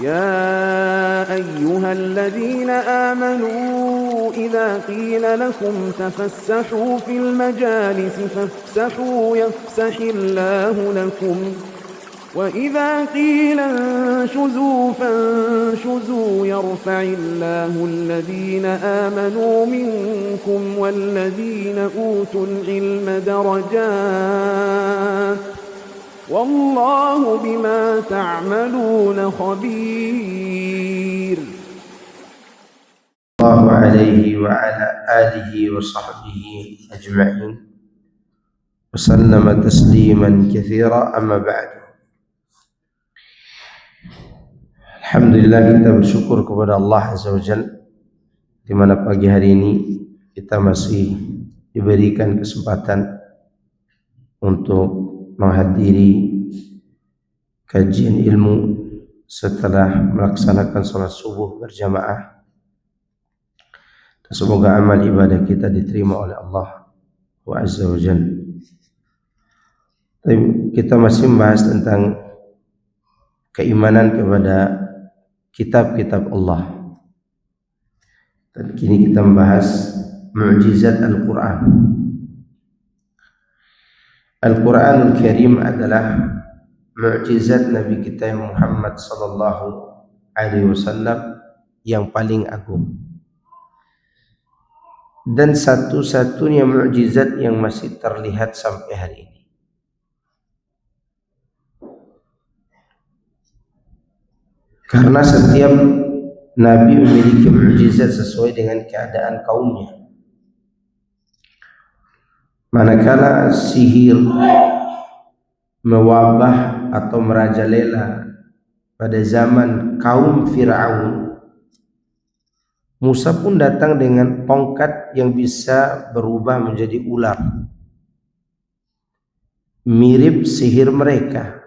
يا أيها الذين آمنوا إذا قيل لكم تفسحوا في المجالس فافسحوا يفسح الله لكم وإذا قيل انشزوا فانشزوا يرفع الله الذين آمنوا منكم والذين أوتوا العلم درجات والله بما تعملون خبير. الله عليه وعلى آله وصحبه أجمعين وسلم تسليما كثيرا. أما بعد, alhamdulillah kita bersyukur kepada Allah Azza wa Jalla di mana pagi hari ini kita masih diberikan kesempatan untuk menghadiri kajian ilmu setelah melaksanakan sholat subuh berjamaah. Semoga amal ibadah kita diterima oleh Allah Azza wa Jalla. Kita masih membahas tentang keimanan kepada kitab-kitab Allah. Dan kini kita membahas mukjizat Al-Quran. Al-Quranul Karim adalah mukjizat Nabi kita Muhammad sallallahu alaihi wasallam yang paling agung dan satu-satunya mukjizat yang masih terlihat sampai hari ini. Karena setiap nabi memiliki mukjizat sesuai dengan keadaan kaumnya. Manakala sihir mewabah atau merajalela pada zaman kaum Fir'aun, Musa pun datang dengan tongkat yang bisa berubah menjadi ular, mirip sihir mereka,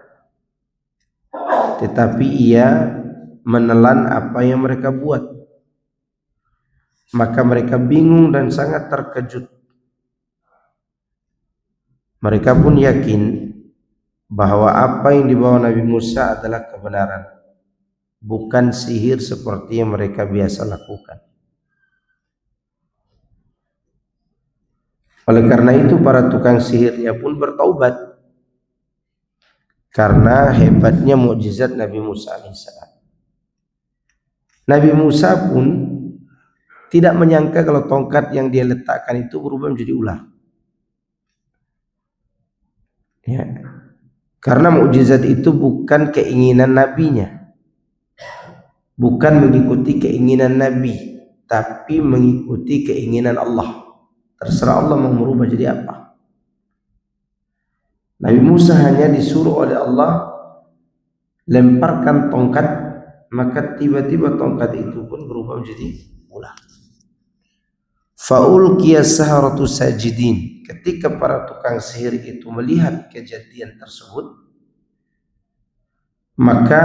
tetapi ia menelan apa yang mereka buat. Maka mereka bingung dan sangat terkejut. Mereka pun yakin bahwa apa yang dibawa Nabi Musa adalah kebenaran, bukan sihir seperti yang mereka biasa lakukan. Oleh karena itu para tukang sihirnya pun bertaubat karena hebatnya mukjizat Nabi Musa alaihissalam. Nabi Musa pun tidak menyangka kalau tongkat yang dia letakkan itu berubah menjadi ular. Ya. Karena mukjizat itu bukan keinginan nabinya, bukan mengikuti keinginan nabi, tapi mengikuti keinginan Allah. Terserah Allah mau merubah jadi apa. Nabi Musa hanya disuruh oleh Allah lemparkan tongkat, maka tiba-tiba tongkat itu pun berubah menjadi ular. Faulqiya saharatu sajidin. Ketika para tukang sihir itu melihat kejadian tersebut, maka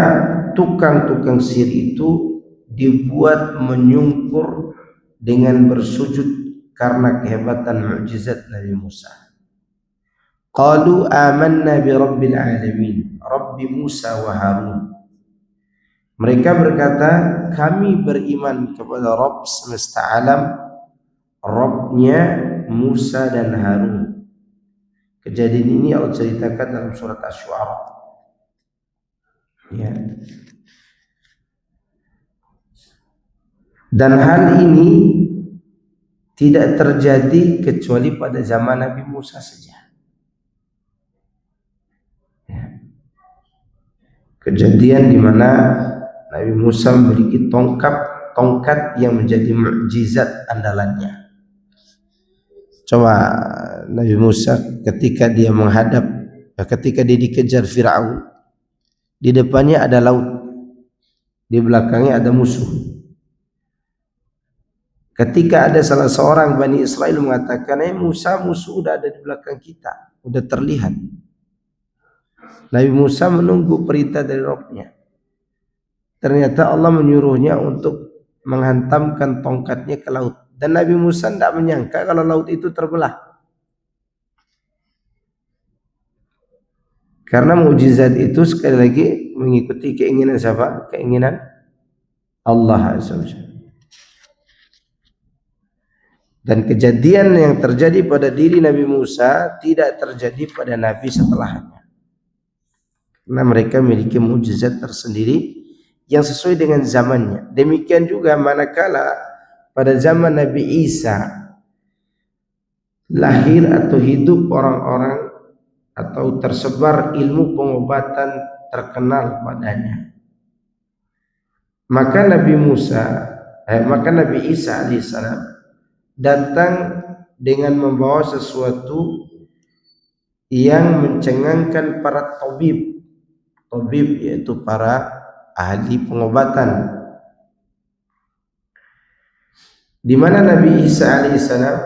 tukang-tukang sihir itu dibuat menyungkur dengan bersujud karena kehebatan mukjizat Nabi Musa. Qalu amanna bi rabbil alamin, Rabbi Musa wa Harun. Mereka berkata, kami beriman kepada Rabb semesta alam, Rabbnya Musa dan Harun. Kejadian ini Allah ceritakan dalam surat Asy-Syu'ara. Ya. Dan hal ini tidak terjadi kecuali pada zaman Nabi Musa saja. Ya. Kejadian di mana Nabi Musa memiliki tongkat yang menjadi mukjizat andalannya. Coba Nabi Musa ketika dia dikejar Fir'aun, di depannya ada laut, di belakangnya ada musuh. Ketika ada salah seorang Bani Israel mengatakan, Musa, musuh udah ada di belakang kita, udah terlihat. Nabi Musa menunggu perintah dari Rabbnya. Ternyata Allah menyuruhnya untuk menghantamkan tongkatnya ke laut. Dan Nabi Musa tidak menyangka kalau laut itu terbelah. Karena mukjizat itu sekali lagi mengikuti keinginan siapa? Keinginan Allah Azza wa Jalla. Dan kejadian yang terjadi pada diri Nabi Musa tidak terjadi pada Nabi setelahnya. Karena mereka memiliki mukjizat tersendiri yang sesuai dengan zamannya. Demikian juga manakala pada zaman Nabi Isa lahir atau hidup orang-orang atau tersebar ilmu pengobatan terkenal padanya. Maka maka Nabi Isa alaihissalam datang dengan membawa sesuatu yang mencengangkan para tabib yaitu para ahli pengobatan, di mana Nabi Isa alaihissalam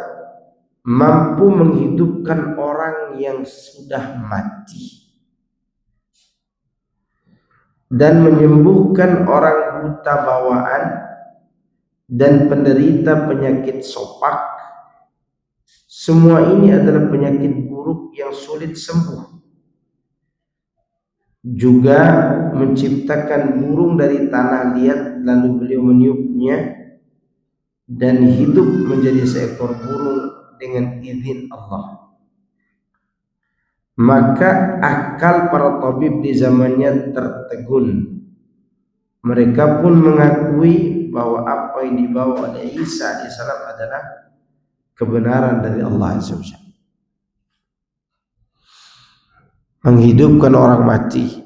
mampu menghidupkan orang yang sudah mati dan menyembuhkan orang buta bawaan dan penderita penyakit sopak. Semua ini adalah penyakit buruk yang sulit sembuh. Juga menciptakan burung dari tanah liat, lalu beliau meniupnya dan hidup menjadi seekor burung dengan izin Allah. Maka akal para tabib di zamannya tertegun. Mereka pun mengakui bahwa apa yang dibawa oleh Isa AS adalah kebenaran dari Allah Azza wa Jalla. Menghidupkan orang mati,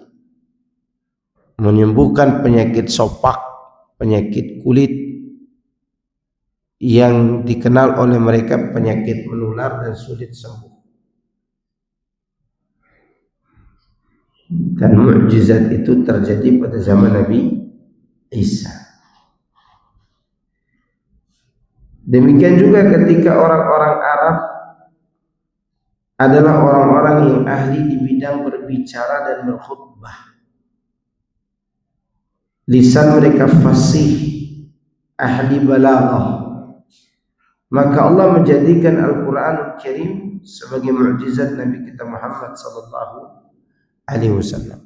menyembuhkan penyakit sopak, penyakit kulit yang dikenal oleh mereka penyakit menular dan sulit sembuh. Dan mukjizat itu terjadi pada zaman Nabi Isa. Demikian juga ketika orang-orang Arab adalah orang-orang yang ahli di bidang berbicara dan berkhutbah. Lisan mereka fasih, ahli balaghah. Maka Allah menjadikan Al-Quranul Karim sebagai mukjizat Nabi kita Muhammad sallallahu alaihi wasallam.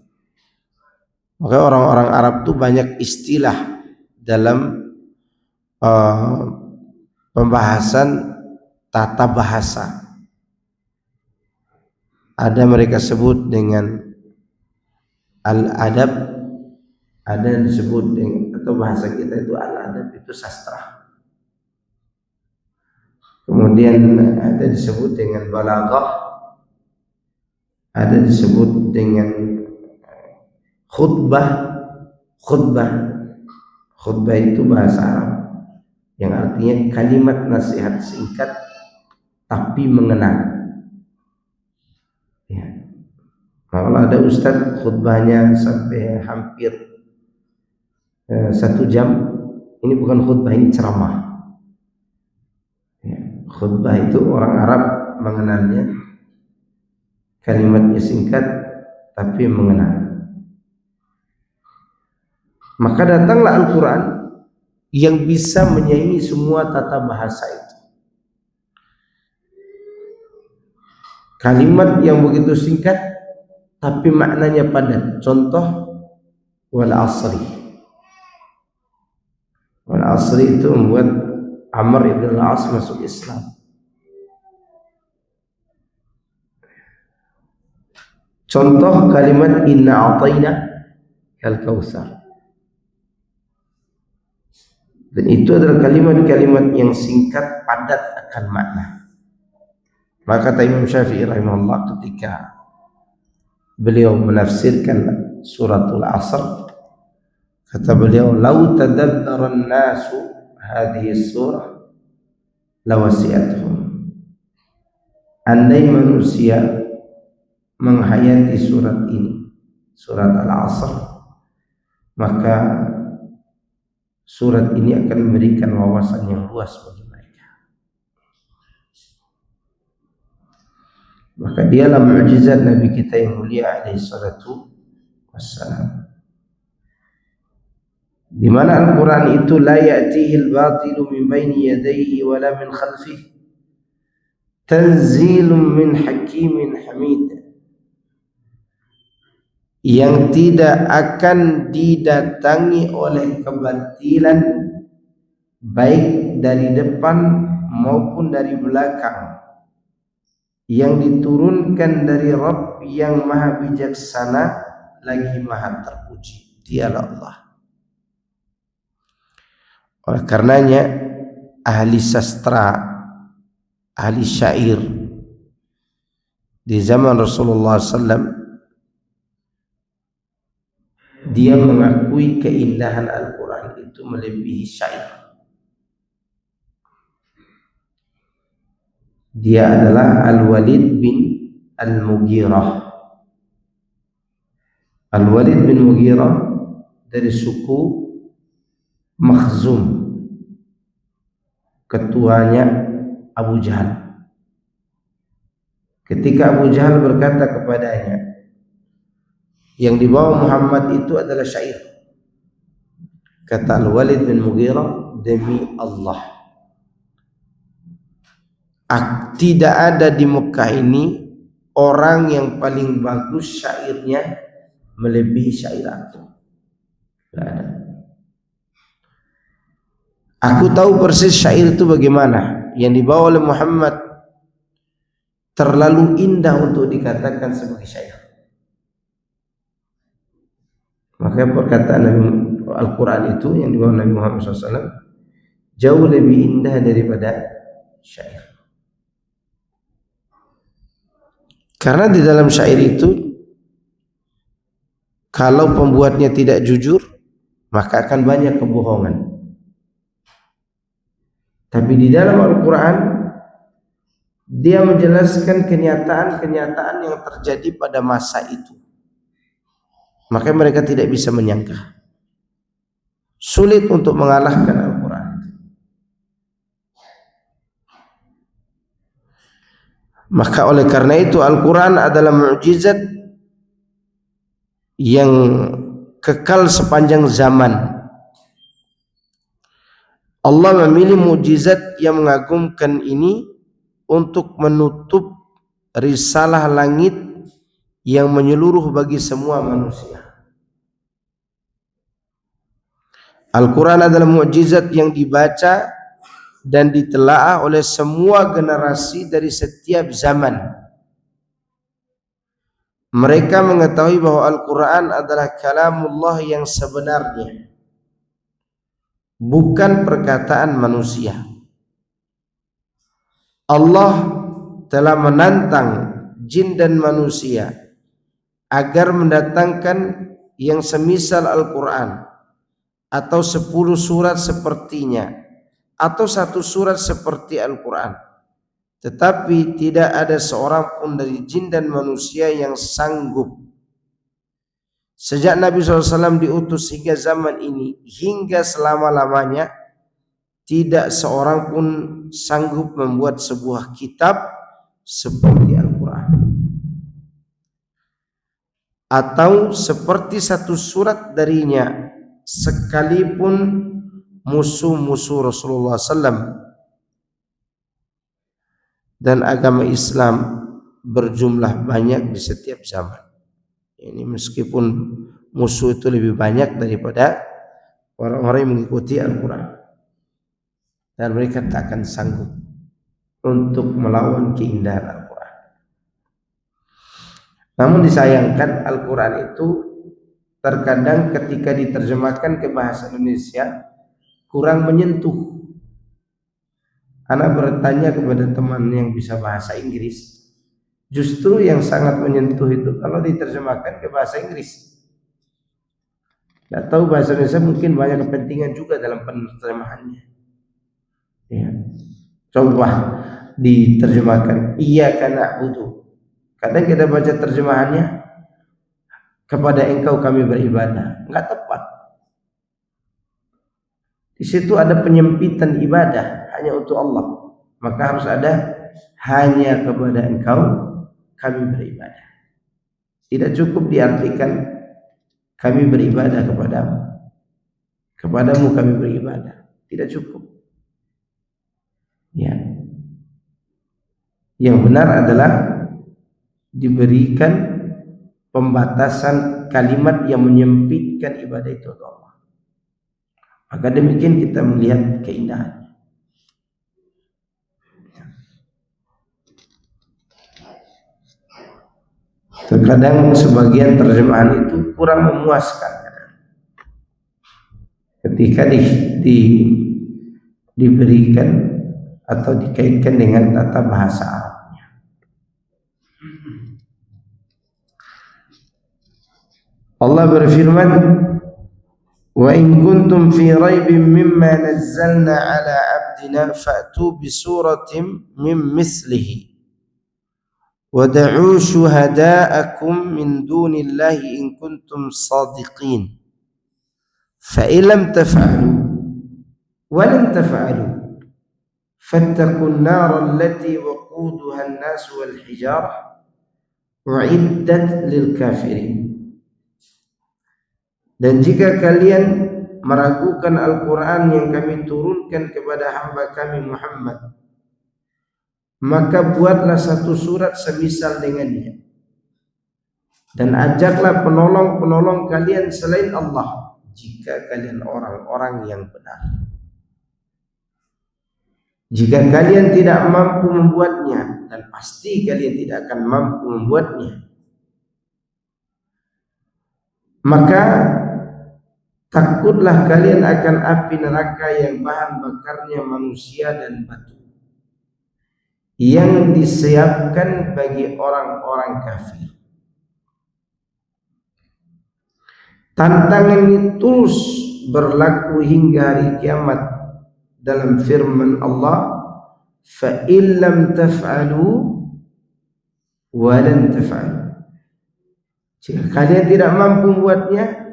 Maka orang-orang Arab itu banyak istilah dalam pembahasan tata bahasa. Ada mereka sebut dengan al-adab, ada yang disebut dengan, atau bahasa kita itu al-adab itu sastra. Kemudian ada disebut dengan balaghah, ada disebut dengan khutbah. Khutbah itu bahasa Arab yang artinya kalimat nasihat singkat tapi mengena. Ya. Kalau ada ustadz khutbahnya sampai hampir 1 jam, ini bukan khutbah, ini ceramah. Ya. Khutbah itu orang Arab mengenalnya, kalimatnya singkat tapi mengena. Maka datanglah Al-Quran yang bisa menyaingi semua tata bahasa itu. Kalimat yang begitu singkat tapi maknanya padat. Contoh wal asri. Wal asri itu membuat Amr ibn al-As masuk Islam. Contoh kalimat inna a'tayna kal kautsar. Dan itu adalah kalimat-kalimat yang singkat padat akan makna. Maka kata Imam Syafi'i rahimahullah ketika beliau menafsirkan suratul Asr, kata beliau, "Lau tadabbara an-nasu hadhihi surah lawasi'atuhum." Andai manusia menghayati surat ini, surat Al-Asr, maka surat ini akan memberikan wawasan yang luas bagi mereka. Maka dialah mukjizat Nabi kita yang mulia alaihi salatu wassalam, di mana Al-Quran itu la ya'tihi al-batilu min baini yadayhi wa la min khalfihi tanzilun min hakimin hamid. Al-Quran itu tidak datang dari belakang Nabi Muhammad SAW, dan tidak datang dari depan Nabi Muhammad SAW. Al-Quran itu datang dari belakang Nabi Muhammad SAW, dan tidak datang dari depan Nabi Muhammad SAW. Al-Quran itu datang dari belakang Nabi Muhammad SAW, dan tidak datang dari depan Nabi Muhammad SAW. Tanzilun min hakimin hamid. yang tidak akan didatangi oleh kebatilan baik dari depan maupun dari belakang, yang diturunkan dari Rabb yang maha bijaksana lagi maha terpuji. Dialah Allah. Oleh karenanya ahli sastra, ahli syair di zaman Rasulullah SAW, dia mengakui keindahan Al-Quran itu melebihi syair. Dia adalah Al-Walid bin Al-Mughirah. Al-Walid bin Mughirah dari suku Makhzum, ketuanya Abu Jahal. Ketika Abu Jahal berkata kepadanya, yang dibawa Muhammad itu adalah syair, kata Al-Walid bin Mughirah, demi Allah, tidak ada di Mekah ini orang yang paling bagus syairnya melebihi syair aku. Aku tahu persis syair itu bagaimana. Yang dibawa oleh Muhammad terlalu indah untuk dikatakan sebagai syair. Maka perkataan Al-Quran itu yang dibawa Nabi Muhammad SAW jauh lebih indah daripada syair. Karena di dalam syair itu, kalau pembuatnya tidak jujur, maka akan banyak kebohongan. Tapi di dalam Al-Quran, dia menjelaskan kenyataan-kenyataan yang terjadi pada masa itu. Maka mereka tidak bisa menyangka. Sulit untuk mengalahkan Al-Quran. Maka oleh karena itu Al-Quran adalah mukjizat yang kekal sepanjang zaman. Allah memilih mukjizat yang mengagumkan ini untuk menutup risalah langit yang menyeluruh bagi semua manusia. Al-Quran adalah mukjizat yang dibaca dan ditelaah oleh semua generasi dari setiap zaman. Mereka mengetahui bahwa Al-Quran adalah kalamullah yang sebenarnya, bukan perkataan manusia. Allah telah menantang jin dan manusia agar mendatangkan yang semisal Al-Quran, atau 10 surat sepertinya, atau 1 surat seperti Al-Quran. Tetapi tidak ada seorang pun dari jin dan manusia yang sanggup. Sejak Nabi SAW diutus hingga zaman ini, hingga selama-lamanya, tidak seorang pun sanggup membuat sebuah kitab seperti Al-Quran, atau seperti 1 surat darinya, sekalipun musuh-musuh Rasulullah SAW. Dan agama Islam berjumlah banyak di setiap zaman. Ini meskipun musuh itu lebih banyak daripada orang-orang yang mengikuti Al-Quran, dan mereka tak akan sanggup untuk melawan keindahan Al-Quran. Namun disayangkan Al-Quran itu terkadang ketika diterjemahkan ke bahasa Indonesia kurang menyentuh. Anak bertanya kepada teman yang bisa bahasa Inggris, justru yang sangat menyentuh itu kalau diterjemahkan ke bahasa Inggris. Tidak tahu bahasa Indonesia mungkin banyak kepentingan juga dalam penerjemahannya. Ya. Coba diterjemahkan iyyaka na'budu. Kadang kita baca terjemahannya kepada engkau kami beribadah, enggak tepat. Di situ ada penyempitan ibadah hanya untuk Allah. Maka harus ada hanya kepada engkau kami beribadah. Tidak cukup diartikan kami beribadah kepadamu. Kepadamu kami beribadah. Tidak cukup. Ya. Yang benar adalah diberikan pembatasan kalimat yang menyempitkan ibadah itu untuk Allah. Maka demikian kita melihat keindahan. Terkadang sebagian terjemahan itu kurang memuaskan ketika diberikan atau dikaitkan dengan tata bahasa Arabnya. Allah berfirman, "Wa in kuntum fi raibin mimma nazzalna ala 'abdina fa'tu bi suratin min mislihi wad'u syuhada'akum min dunillahi in kuntum shadiqin fa illam taf'alu wa lan taf'alu fattaqun nar allati waquduha an-nas wal hijarah u'iddat lil kafirin." Dan jika kalian meragukan Al-Quran yang kami turunkan kepada hamba kami Muhammad, maka buatlah satu surat semisal dengannya dan ajaklah penolong-penolong kalian selain Allah jika kalian orang-orang yang benar. Jika kalian tidak mampu membuatnya, dan pasti kalian tidak akan mampu membuatnya, maka takutlah kalian akan api neraka yang bahan bakarnya manusia dan batu, yang disiapkan bagi orang-orang kafir. Tantangan ini terus berlaku hingga hari kiamat dalam firman Allah, "Fa illam taf'alu wa lan taf'alu." Jika kalian tidak mampu membuatnya,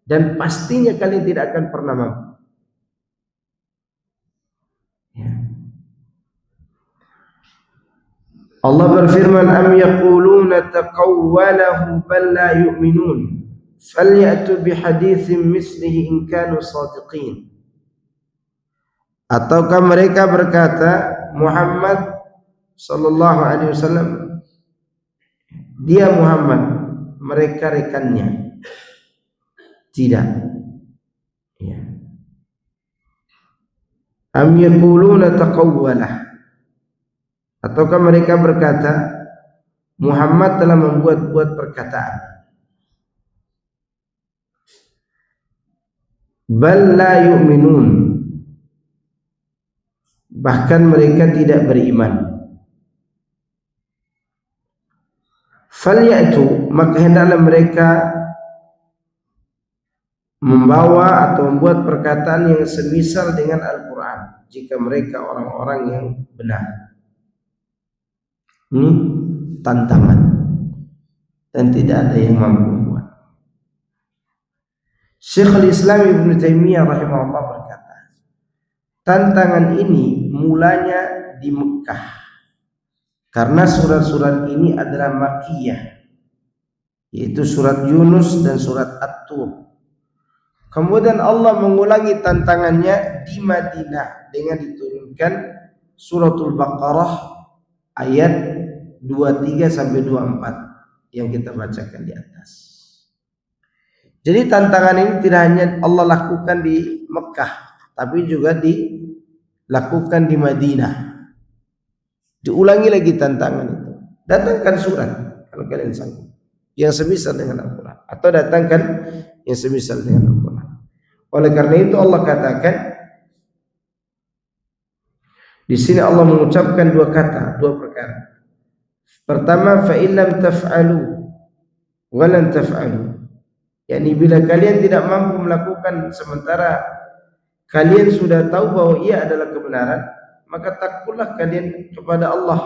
dan pastinya kalian tidak akan pernah mampu. Ya. Allah berfirman, "Am yaquluna taqawwalahu bal la yu'minun falyatu bihaditsin mislihi in kanu shadiqin." Ataukah mereka berkata, Muhammad sallallahu alaihi wasallam, dia Muhammad, mereka rekannya? Tidak. Ya. Am yaquluna taqawwalah. Ataukah mereka berkata, Muhammad telah membuat-buat perkataan? Bal la yu'minun. Bahkan mereka tidak beriman. Falyatu, maka hendaklah mereka membawa atau membuat perkataan yang semisal dengan Al-Quran jika mereka orang-orang yang benar. Ini tantangan dan tidak ada yang mampu membuat. Syekhul Islam Ibn Taimiyah rahimahullah berkata, tantangan ini mulanya di Mekah karena surat-surat ini adalah Makkiyah, yaitu surat Yunus dan surat At-Tur. Kemudian Allah mengulangi tantangannya di Madinah dengan diturunkan suratul Baqarah ayat 23 sampai 24 yang kita bacakan di atas. Jadi tantangan ini tidak hanya Allah lakukan di Mekah, tapi juga dilakukan di Madinah. Diulangi lagi tantangan itu. Datangkan surat kalau kalian sanggup yang semisal dengan Al-Quran, atau datangkan yang semisal dengan Al-Quran. Oleh karena itu Allah katakan di sini, Allah mengucapkan dua kata, dua perkara. Pertama, fa illam taf'alu wa lan taf'alu. yakni bila kalian tidak mampu melakukan sementara kalian sudah tahu bahwa ia adalah kebenaran, maka takutlah kalian kepada Allah.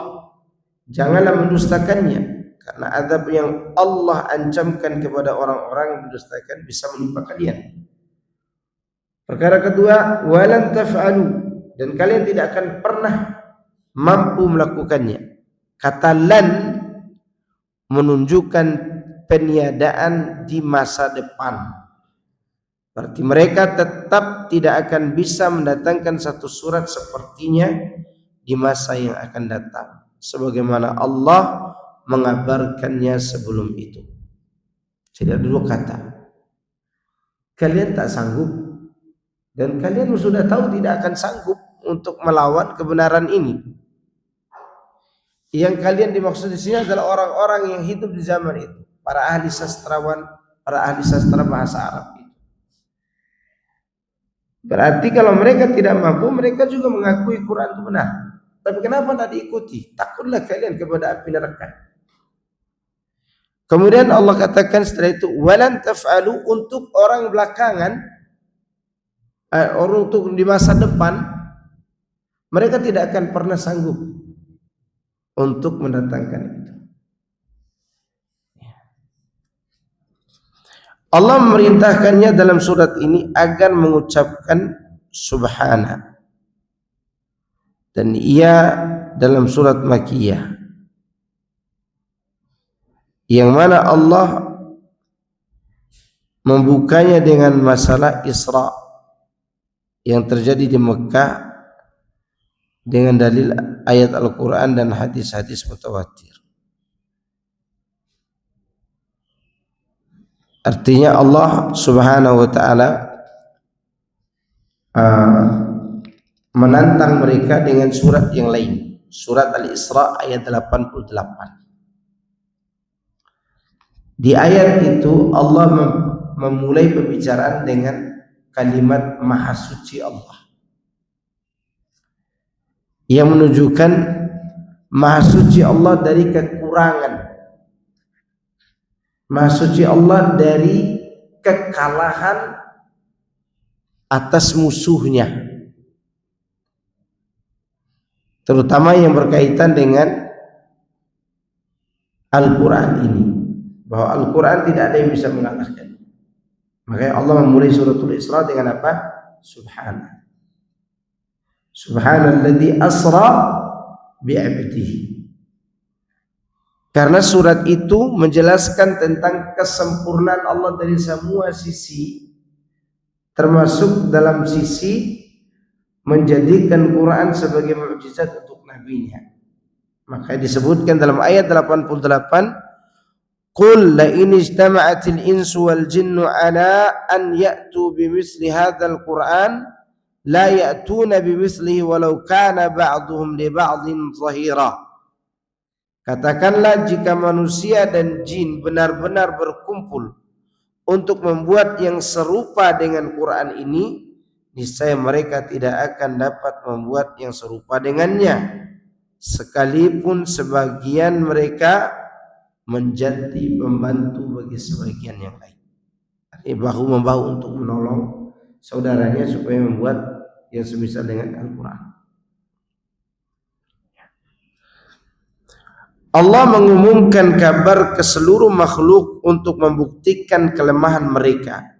Janganlah mendustakannya, karena azab yang Allah ancamkan kepada orang-orang yang mendustakan bisa menimpa kalian. Perkara kedua, walan taf'alu, dan kalian tidak akan pernah mampu melakukannya. Kata lan menunjukkan peniadaan di masa depan. Berarti mereka tetap tidak akan bisa mendatangkan satu surat sepertinya di masa yang akan datang, sebagaimana Allah mengabarkannya sebelum itu. Jadi ada dua kata. Kalian tak sanggup, dan kalian sudah tahu tidak akan sanggup untuk melawan kebenaran ini. Yang kalian dimaksud di sini adalah orang-orang yang hidup di zaman itu, para ahli sastrawan, para ahli sastra bahasa Arab itu. Berarti kalau mereka tidak mampu, mereka juga mengakui Quran itu benar. Tapi kenapa tidak diikuti? Takutlah kalian kepada api neraka. Kemudian Allah katakan setelah itu, walan taf'alu, untuk orang belakangan, orang untuk di masa depan, mereka tidak akan pernah sanggup untuk mendatangkan itu. Allah memerintahkannya dalam surat ini agar mengucapkan subhana, dan ia dalam surat Makkiyah, yang mana Allah membukanya dengan masalah Isra yang terjadi di Mekah dengan dalil ayat Al-Quran dan hadis-hadis mutawatir. Artinya Allah subhanahu wa ta'ala menantang mereka dengan surat yang lain. Surat Al-Isra ayat 88. Di ayat itu Allah memulai pembicaraan dengan kalimat Maha Suci Allah, yang menunjukkan Maha Suci Allah dari kekurangan, Maha Suci Allah dari kekalahan atas musuhnya, terutama yang berkaitan dengan Al-Quran ini, bahwa Al-Quran tidak ada yang bisa mengalahkan. Makanya Allah memulai suratul Isra dengan apa? Subhana. Subhanalladzi asra bi'abdihi. Karena surat itu menjelaskan tentang kesempurnaan Allah dari semua sisi, termasuk dalam sisi menjadikan Quran sebagai mukjizat untuk nabinya. Maka disebutkan dalam ayat 88, qul la in ijtama'atil insu wal jinnu ala an ya'tu bimithli hadzal Qur'an la ya'tuna bimithlihi walau kana ba'duhum li ba'dhin zahira. Katakanlah, jika manusia dan jin benar-benar berkumpul untuk membuat yang serupa dengan Quran ini, niscaya mereka tidak akan dapat membuat yang serupa dengannya, sekalipun sebagian mereka menjadi pembantu bagi sebagian yang lain. Ini bahu-membahu untuk menolong saudaranya supaya membuat yang semisal dengan Al-Quran. Allah mengumumkan kabar ke seluruh makhluk untuk membuktikan kelemahan mereka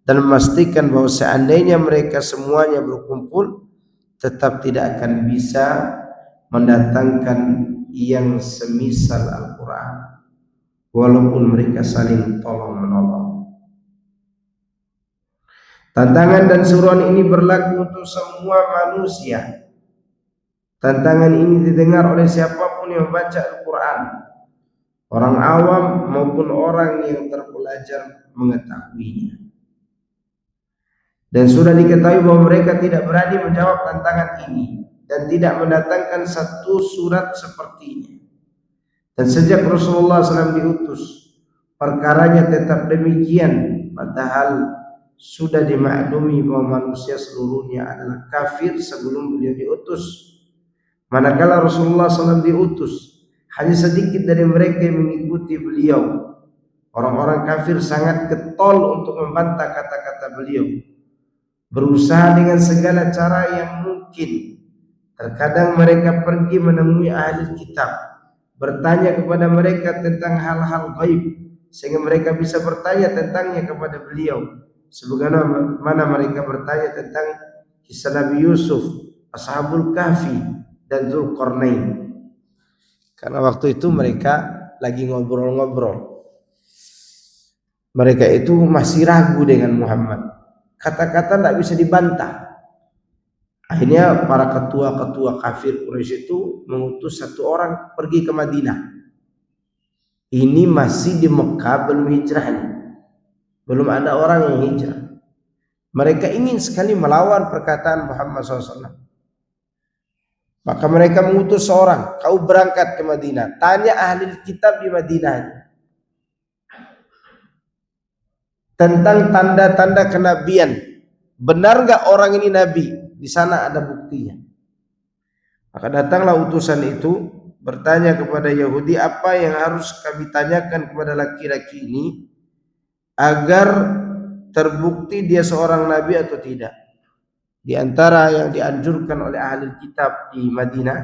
dan memastikan bahwa seandainya mereka semuanya berkumpul, tetap tidak akan bisa mendatangkan yang semisal Al-Quran, walaupun mereka saling tolong-menolong. Tantangan dan suruhan ini berlaku untuk semua manusia. Tantangan ini didengar oleh siapapun yang membaca Al-Quran, orang awam maupun orang yang terpelajar mengetahuinya. Dan sudah diketahui bahwa mereka tidak berani menjawab tantangan ini dan tidak mendatangkan satu surat sepertinya. Dan sejak Rasulullah SAW diutus, perkaranya tetap demikian, padahal sudah dimaklumi bahwa manusia seluruhnya adalah kafir sebelum beliau diutus. Manakala Rasulullah SAW diutus, hanya sedikit dari mereka yang mengikuti beliau. Orang-orang kafir sangat getol untuk membantah kata-kata beliau, berusaha dengan segala cara yang mungkin. Terkadang mereka pergi menemui ahli kitab, bertanya kepada mereka tentang hal-hal gaib, sehingga mereka bisa bertanya tentangnya kepada beliau, sebagaimana mereka bertanya tentang kisah Nabi Yusuf, Ashabul Kahfi, dan Dzulqarnain. Karena waktu itu mereka lagi ngobrol-ngobrol, mereka itu masih ragu dengan Muhammad, kata-kata tidak bisa dibantah. Akhirnya para ketua-ketua kafir Quraisy itu mengutus satu orang pergi ke Madinah. Ini masih di Mekah, belum hijrah nih. Belum ada orang yang hijrah. Mereka ingin sekali melawan perkataan Muhammad SAW. Maka mereka mengutus seorang, kau berangkat ke Madinah, tanya ahli kitab di Madinah tentang tanda-tanda kenabian. Benar nggak orang ini nabi? Di sana ada buktinya. Maka datanglah utusan itu bertanya kepada Yahudi, apa yang harus kami tanyakan kepada laki-laki ini agar terbukti dia seorang nabi atau tidak. Di antara yang dianjurkan oleh ahli kitab di Madinah,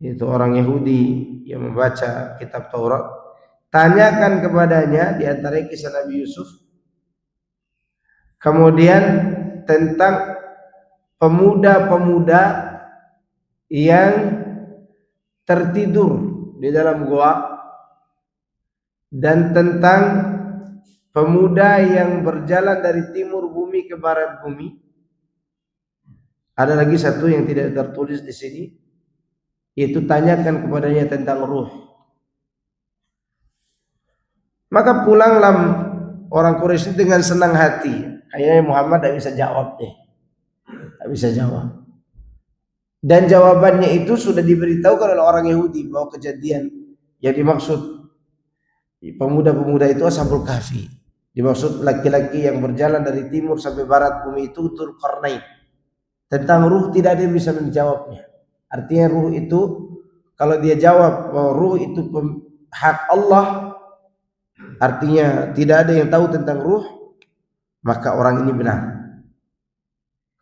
yaitu orang Yahudi yang membaca kitab Taurat, tanyakan kepadanya di antara kisah Nabi Yusuf, kemudian tentang pemuda-pemuda yang tertidur di dalam gua, dan tentang pemuda yang berjalan dari timur bumi ke barat bumi. Ada lagi satu yang tidak tertulis di sini, yaitu tanyakan kepadanya tentang ruh. Maka pulanglah orang Quraisy dengan senang hati. Kayaknya Muhammad tidak bisa jawab deh, tidak bisa jawab. Dan jawabannya itu sudah diberitahukan oleh orang Yahudi bahwa kejadian yang dimaksud pemuda-pemuda itu Ashabul Kahfi. Dimaksud laki-laki yang berjalan dari timur sampai barat bumi itu Dzulqarnain. Tentang ruh tidak ada yang bisa menjawabnya. Artinya ruh itu, kalau dia jawab bahwa ruh itu hak Allah, artinya tidak ada yang tahu tentang ruh, maka orang ini benar.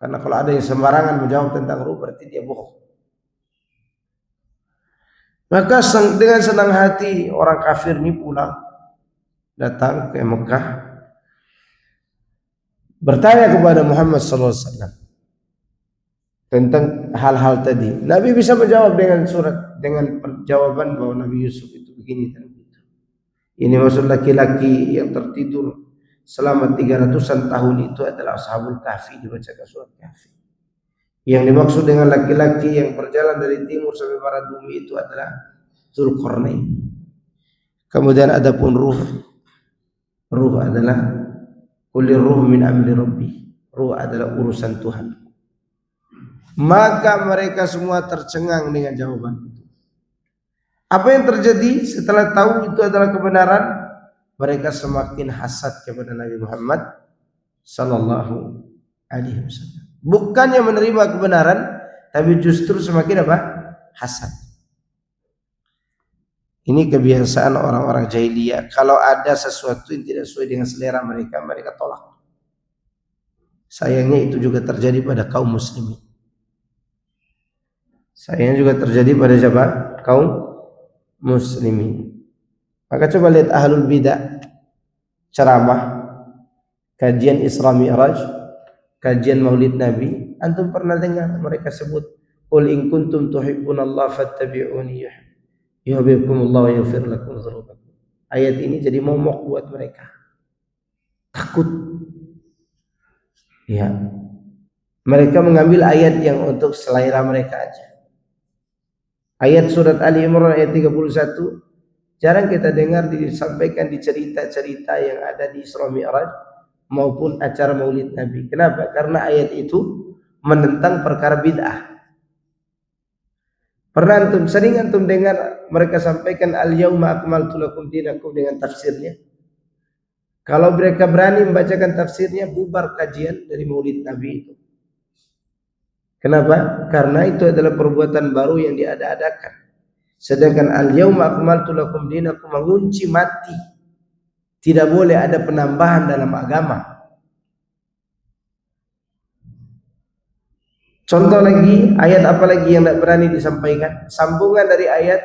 Karena kalau ada yang sembarangan menjawab tentang ruh, berarti dia bohong. Maka dengan senang hati orang kafir ini pulang, datang ke Mekah, bertanya kepada Muhammad SAW tentang hal-hal tadi. Nabi bisa menjawab dengan surat, dengan jawaban bahwa Nabi Yusuf itu begini dan begitu. Ini maksud laki-laki yang tertidur selama 300-an tahun itu adalah Ashabul Kahfi, dibacakan surat Kahfi. Yang dimaksud dengan laki-laki yang berjalan dari timur sampai barat bumi itu adalah Dzulqarnain. Kemudian adapun ruh adalah kulli ruh min amri rabbi. Ruh adalah urusan Tuhan. Maka mereka semua tercengang dengan jawaban itu. Apa yang terjadi setelah tahu itu adalah kebenaran? Mereka semakin hasad kepada Nabi Muhammad sallallahu alaihi wasallam. Bukannya menerima kebenaran, tapi justru semakin apa? Hasad. Ini kebiasaan orang-orang jahiliyah. Kalau ada sesuatu yang tidak sesuai dengan selera mereka, mereka tolak. Sayangnya itu juga terjadi pada kaum muslimin. Sayangnya juga terjadi pada siapa? Kaum muslimin. Maka coba lihat ahlul bidah, ceramah, kajian Isra Mi'raj, kajian Maulid Nabi. Antum pernah dengar mereka sebut, "Qul in kuntum tuhibbunallaha fattabi'uni yuhibbukumullah wa yaghfir lakum dzunubakum." Ayat ini jadi momok buat mereka. Takut. Ya. Mereka mengambil ayat yang untuk selera mereka aja. Ayat surat Ali Imran ayat 31 jarang kita dengar disampaikan di cerita-cerita yang ada di Isra Mi'raj maupun acara Maulid Nabi. Kenapa? Karena ayat itu menentang perkara bid'ah. Pernah sering antum dengar mereka sampaikan al-yauma akmaltu lakum dinakum dengan tafsirnya? Kalau mereka berani membacakan tafsirnya, bubar kajian dari Maulid Nabi itu. Kenapa? Karena itu adalah perbuatan baru yang diada-adakan. Sedangkan al-yauma akmaltu lakum dinakum mengunci mati. Tidak boleh ada penambahan dalam agama. Contoh lagi, ayat apa lagi yang tidak berani disampaikan? Sambungan dari ayat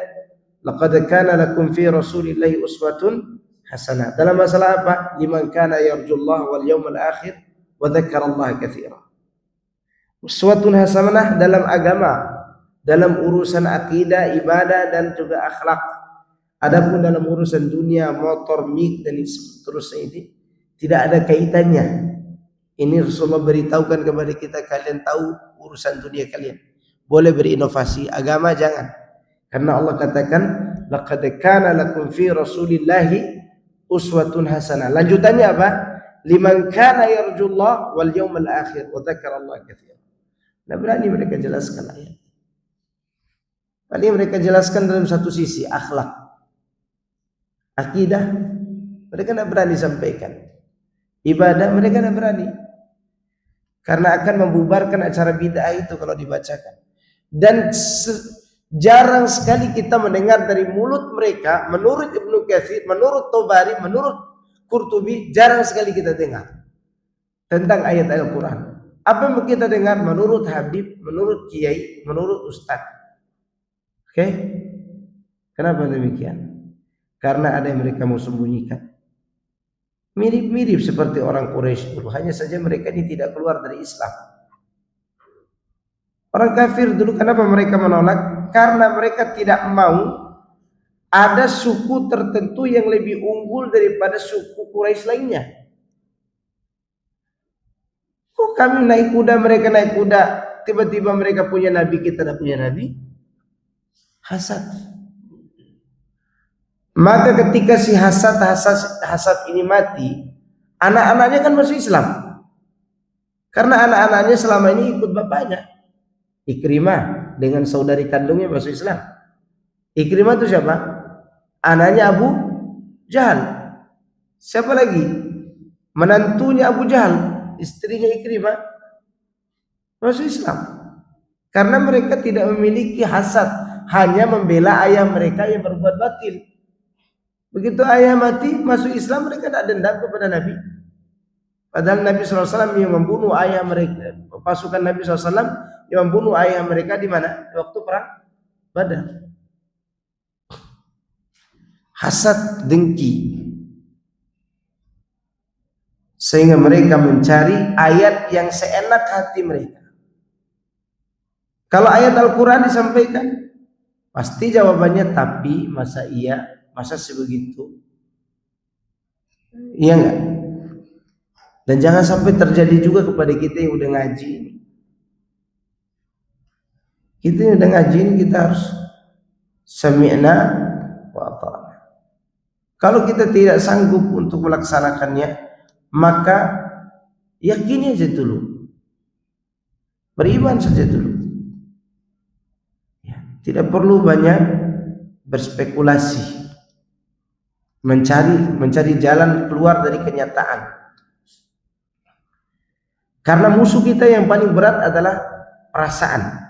laqad kana lakum fi rasulillahi uswatun hasanah. Dalam masalah apa? Liman kana yarjullaha wal yawmal akhir wa dzakarallaha katsiran. Uswatun hasanah dalam agama, dalam urusan akidah, ibadah dan juga akhlak. Adapun dalam urusan dunia, motor, mik dan seterusnya ini tidak ada kaitannya. Ini Rasulullah beritahukan kepada kita, kalian tahu urusan dunia kalian. Boleh berinovasi, agama jangan. Karena Allah katakan, laqad kana lakum fi rasulillahi uswatun hasanah. Lanjutannya apa? Liman kana yarjullah wal yawmal akhir wa dzakarallaha katsiran. Nah, berani mereka jelaskan ayat. Paling mereka jelaskan dalam satu sisi akhlak, akidah mereka tidak berani sampaikan. Ibadah mereka tidak berani, karena akan membubarkan acara bid'ah itu kalau dibacakan. Dan jarang sekali kita mendengar dari mulut mereka, menurut Ibnu Katsir, menurut Tobari, menurut Qurtubi, jarang sekali kita dengar tentang ayat Al-Quran. Apa yang kita dengar? Menurut Habib, menurut Kiai, menurut Ustaz. Oke? Kenapa demikian? Karena ada yang mereka mau sembunyikan. Mirip-mirip seperti orang Quraisy dulu, hanya saja mereka ini tidak keluar dari Islam. Orang kafir dulu kenapa mereka menolak? Karena mereka tidak mau ada suku tertentu yang lebih unggul daripada suku Quraisy lainnya. Kok kami naik kuda, mereka naik kuda, tiba-tiba mereka punya nabi, kita tidak punya nabi? Hasad. Maka ketika si hasad ini mati, anak-anaknya kan masuk Islam. Karena anak-anaknya selama ini ikut bapaknya. Ikrimah dengan saudari kandungnya masuk Islam. Ikrimah itu siapa? Anaknya Abu Jahal. Siapa lagi? Menantunya Abu Jahal, istrinya Ikrimah masuk Islam. Karena mereka tidak memiliki hasad, hanya membela ayah mereka yang berbuat batil. Begitu ayah mati masuk Islam, mereka tidak dendam kepada Nabi. Padahal Nabi SAW yang membunuh ayah mereka, pasukan Nabi SAW yang membunuh ayah mereka di mana? Di waktu perang Badar. Hasad, dengki, sehingga mereka mencari ayat yang seenak hati mereka. Kalau ayat Al-Quran disampaikan, pasti jawabannya tapi, masa iya, masa sebegitu, iya enggak? Dan jangan sampai terjadi juga kepada kita yang udah ngaji ini. Kita yang udah ngaji ini, kita harus sami'na wa ata'na. Kalau kita tidak sanggup untuk melaksanakannya, maka yakini aja dulu, beriman saja dulu. Ya, tidak perlu banyak berspekulasi, mencari jalan keluar dari kenyataan. Karena musuh kita yang paling berat adalah perasaan.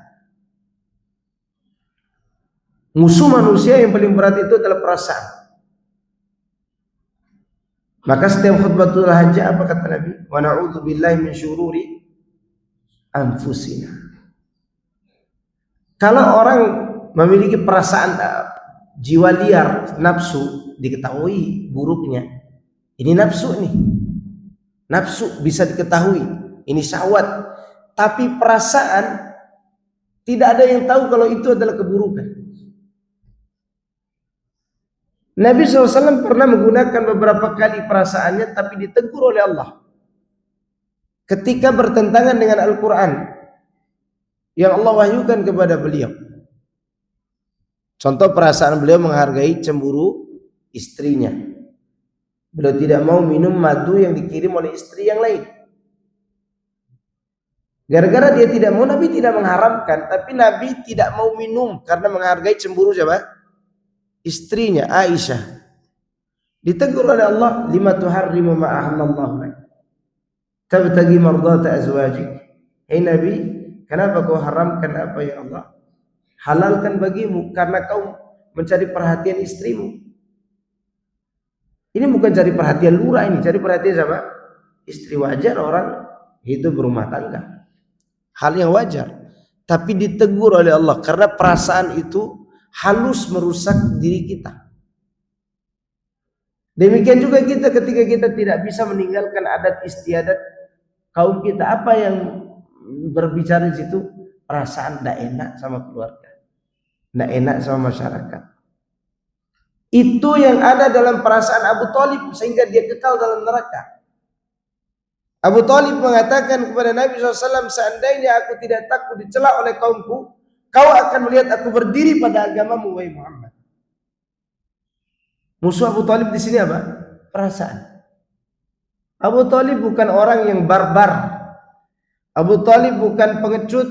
Musuh manusia yang paling berat itu adalah perasaan. Maka setiap khutbatul hajah apa kata Nabi? Wa na'udzu billahi min syururi anfusina. Kalau orang memiliki perasaan jiwa liar, nafsu, diketahui buruknya. Ini nafsu nih. Nafsu bisa diketahui, ini syahwat. Tapi perasaan tidak ada yang tahu kalau itu adalah keburukan. Nabi SAW pernah menggunakan beberapa kali perasaannya, tapi ditegur oleh Allah ketika bertentangan dengan Al-Quran yang Allah wahyukan kepada beliau. Contoh, perasaan beliau menghargai cemburu istrinya. Beliau tidak mau minum madu yang dikirim oleh istri yang lain. Gara-gara dia tidak mau, Nabi tidak mengharamkan, tapi Nabi tidak mau minum karena menghargai cemburu siapa? Istrinya Aisyah. Ditegur oleh Allah, lima tuharrimu ma ahallallahu lak tabtagi mardata azwajik. Hai Nabi, kenapa kau haramkan apa yang Allah halalkan bagimu? Karena kau mencari perhatian istrimu. Ini bukan cari perhatian lurah, ini cari perhatian siapa? Istri. Wajar orang hidup berumah tangga, hal yang wajar. Tapi ditegur oleh Allah karena perasaan itu halus merusak diri kita. Demikian juga kita ketika kita tidak bisa meninggalkan adat istiadat kaum kita. Apa yang berbicara di situ? Perasaan tidak enak sama keluarga, tidak enak sama masyarakat. Itu yang ada dalam perasaan Abu Thalib sehingga dia kekal dalam neraka. Abu Thalib mengatakan kepada Nabi SAW, seandainya aku tidak takut dicela oleh kaumku, kau akan melihat aku berdiri pada agamamu, wahai Muhammad. Musuh Abu Thalib di sini apa? perasaan. Abu Thalib bukan orang yang barbar. Abu Thalib bukan pengecut.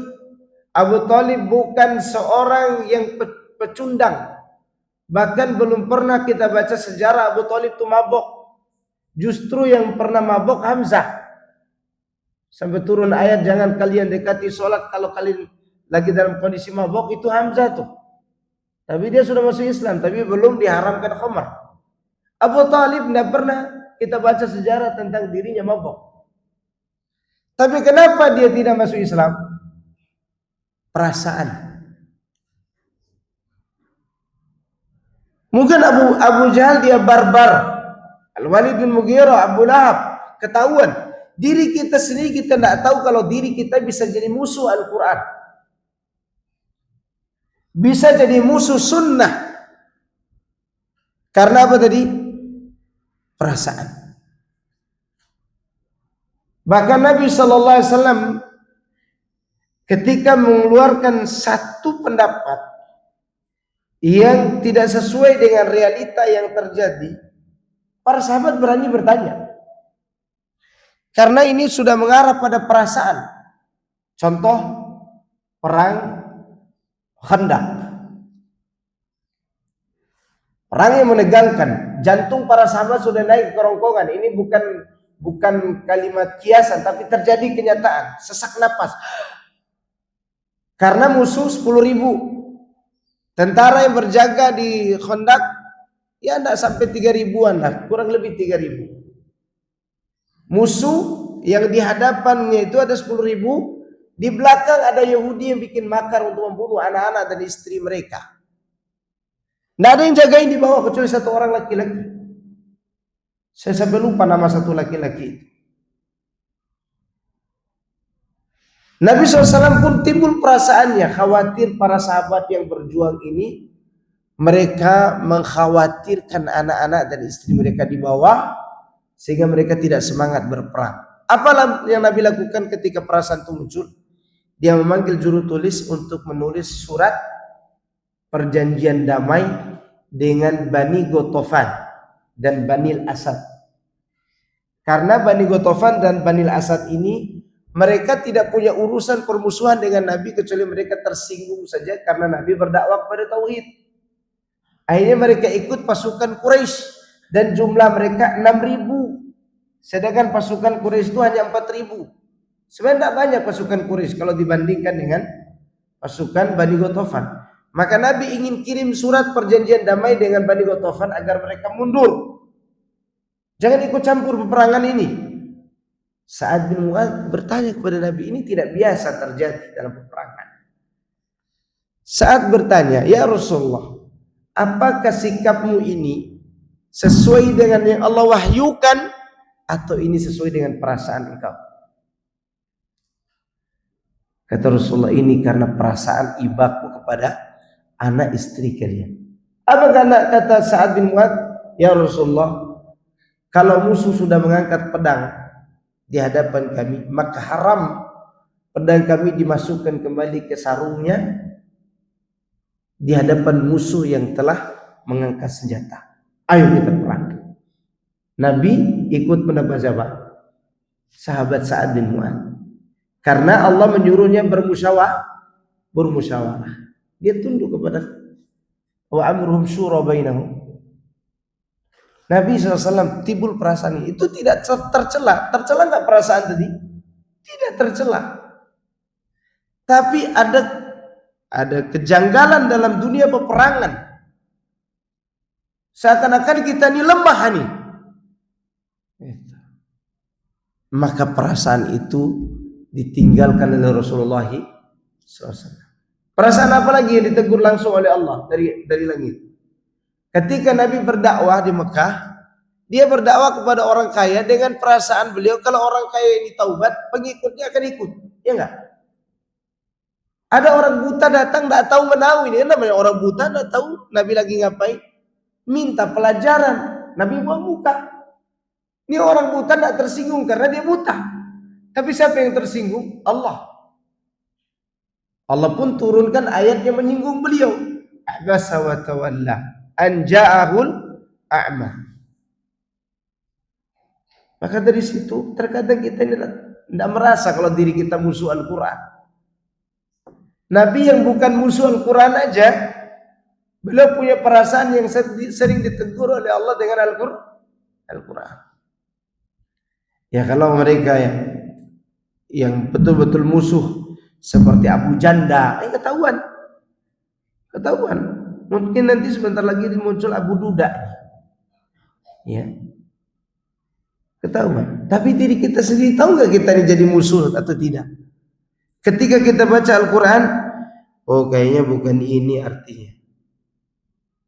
Abu Thalib bukan seorang yang pecundang. Bahkan belum pernah kita baca sejarah Abu Thalib itu mabok. Justru yang pernah mabok Hamzah. Sampai turun ayat, jangan kalian dekati sholat kalau kalian lagi dalam kondisi mabok, itu Hamzah tuh. Tapi dia sudah masuk Islam, tapi belum diharamkan khamar. Abu Thalib tidak pernah kita baca sejarah tentang dirinya mabok. Tapi kenapa dia tidak masuk Islam? Perasaan. Mungkin Abu Jahal dia barbar. Al-Walid bin Mughirah, Abu Lahab, ketahuan. Diri kita sendiri kita tidak tahu kalau diri kita bisa jadi musuh Al-Quran. Bisa jadi musuh sunnah. Karena apa tadi? Perasaan. Bahkan Nabi SAW ketika mengeluarkan satu pendapat yang tidak sesuai dengan realita yang terjadi, para sahabat berani bertanya. Karena ini sudah mengarah pada perasaan. Contoh perang Khandaq. Perang yang menegangkan. Jantung para sahabat sudah naik ke kerongkongan. Ini bukan kalimat kiasan, tapi terjadi kenyataan. Sesak napas. Karena musuh 10.000 tentara yang berjaga di Khandaq, ya tidak sampai 3.000-an lah, kurang lebih 3.000. Musuh yang di hadapannya itu ada 10.000, di belakang ada Yahudi yang bikin makar untuk membunuh anak-anak dan istri mereka. Tidak ada yang jagain di bawah kecuali satu orang laki-laki. Saya sampai lupa nama satu laki-laki itu. Nabi SAW pun timbul perasaannya, khawatir para sahabat yang berjuang ini, mereka mengkhawatirkan anak-anak dan istri mereka di bawah, sehingga mereka tidak semangat berperang. Apa yang Nabi lakukan ketika perasaan itu muncul? Dia memanggil juru tulis untuk menulis surat perjanjian damai dengan Bani Ghatafan dan Bani Asad. Karena Bani Ghatafan dan Bani Asad ini, mereka tidak punya urusan permusuhan dengan Nabi kecuali mereka tersinggung saja karena Nabi berdakwah kepada tauhid. Akhirnya mereka ikut pasukan Quraisy dan jumlah mereka 6.000. Sedangkan pasukan Quraisy itu hanya 4.000. Sebenarnya tidak banyak pasukan Quraisy kalau dibandingkan dengan pasukan Bani Ghatafan. Maka Nabi ingin kirim surat perjanjian damai dengan Bani Ghatafan agar mereka mundur. Jangan ikut campur peperangan ini. Sa'ad bin Mu'adz bertanya kepada Nabi, ini tidak biasa terjadi dalam peperangan. Sa'ad bertanya, ya Rasulullah, apakah sikapmu ini sesuai dengan yang Allah wahyukan atau ini sesuai dengan perasaan engkau? Kata Rasulullah, ini karena perasaan ibaku kepada anak istri kalian. Apa kata Sa'ad bin Mu'adz? Ya Rasulullah, kalau musuh sudah mengangkat pedang di hadapan kami, maka haram pedang kami dimasukkan kembali ke sarungnya di hadapan musuh yang telah mengangkat senjata. Ayo kita perang. Nabi ikut pendapat siapa? Sahabat Sa'ad bin Mu'adz. Karena Allah menyuruhnya bermusyawarah. Dia tunduk kepada wa amruhum syura bainahum. Nabi SAW timbul perasaan itu tidak tercela. Tercela nggak perasaan tadi? Tidak tercela. Tapi ada kejanggalan dalam dunia peperangan. Seakan-akan kita ini lemah nih. Maka perasaan itu ditinggalkan oleh Rasulullah SAW. Perasaan apa lagi yang ditegur langsung oleh Allah dari langit? Ketika Nabi berdakwah di Mekah, dia berdakwah kepada orang kaya dengan perasaan beliau kalau orang kaya ini taubat, pengikutnya akan ikut. Ya enggak? Ada orang buta datang tidak tahu menahu, ini namanya orang buta tidak tahu Nabi lagi ngapain. Minta pelajaran, Nabi buang muka. Ini orang buta tidak tersinggung karena dia buta. Tapi siapa yang tersinggung? Allah. Allah pun turunkan ayat yang menyinggung beliau. Abasa wa tawalla an ja'ahul a'ma. Maka dari situ terkadang kita tidak merasa kalau diri kita musuh Al-Quran. Nabi yang bukan musuh Al-Quran aja, beliau punya perasaan yang sering ditegur oleh Allah dengan Al-Quran. Ya kalau mereka yang betul-betul musuh seperti Abu Janda, ketahuan. Mungkin nanti sebentar lagi muncul Abu Duda. Ya. Ketahuan. Tapi diri kita sendiri tahu nggak kita ini jadi musuh atau tidak? Ketika kita baca Al-Quran, oh kayaknya bukan ini artinya.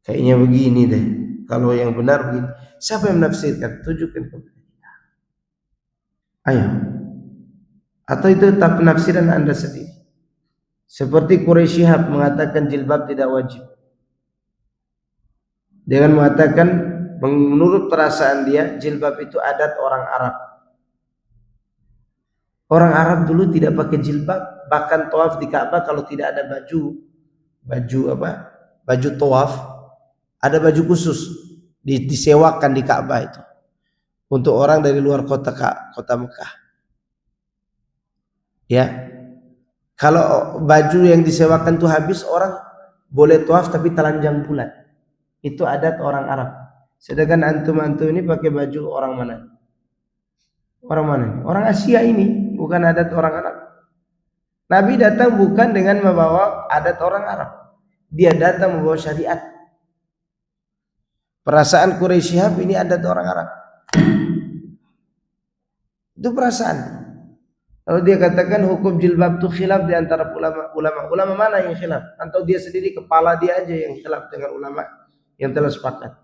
Kayaknya begini deh. Kalau yang benar begini. Siapa yang menafsirkan? Tunjukkan kepada kita. Ayo. Atau itu tak penafsiran Anda sendiri. Seperti Quraisy Shihab mengatakan jilbab tidak wajib. Dengan mengatakan menurut perasaan dia jilbab itu adat orang Arab. Orang Arab dulu tidak pakai jilbab, bahkan tawaf di Ka'bah kalau tidak ada baju tawaf, ada baju khusus disewakan di Ka'bah itu untuk orang dari luar kota Mekah. Ya. Kalau baju yang disewakan itu habis, orang boleh tawaf tapi telanjang bulat. Itu adat orang Arab. Sedangkan antum ini pakai baju orang mana? Orang mana? Orang Asia ini, bukan adat orang Arab. Nabi datang bukan dengan membawa adat orang Arab. Dia datang membawa syariat. Perasaan Quraisy Shihab ini adat orang Arab. Itu perasaan. Kalau dia katakan hukum jilbab itu khilaf di antara ulama mana yang khilaf? Atau dia sendiri kepala dia aja yang khilaf dengan ulama yang telah sepakat?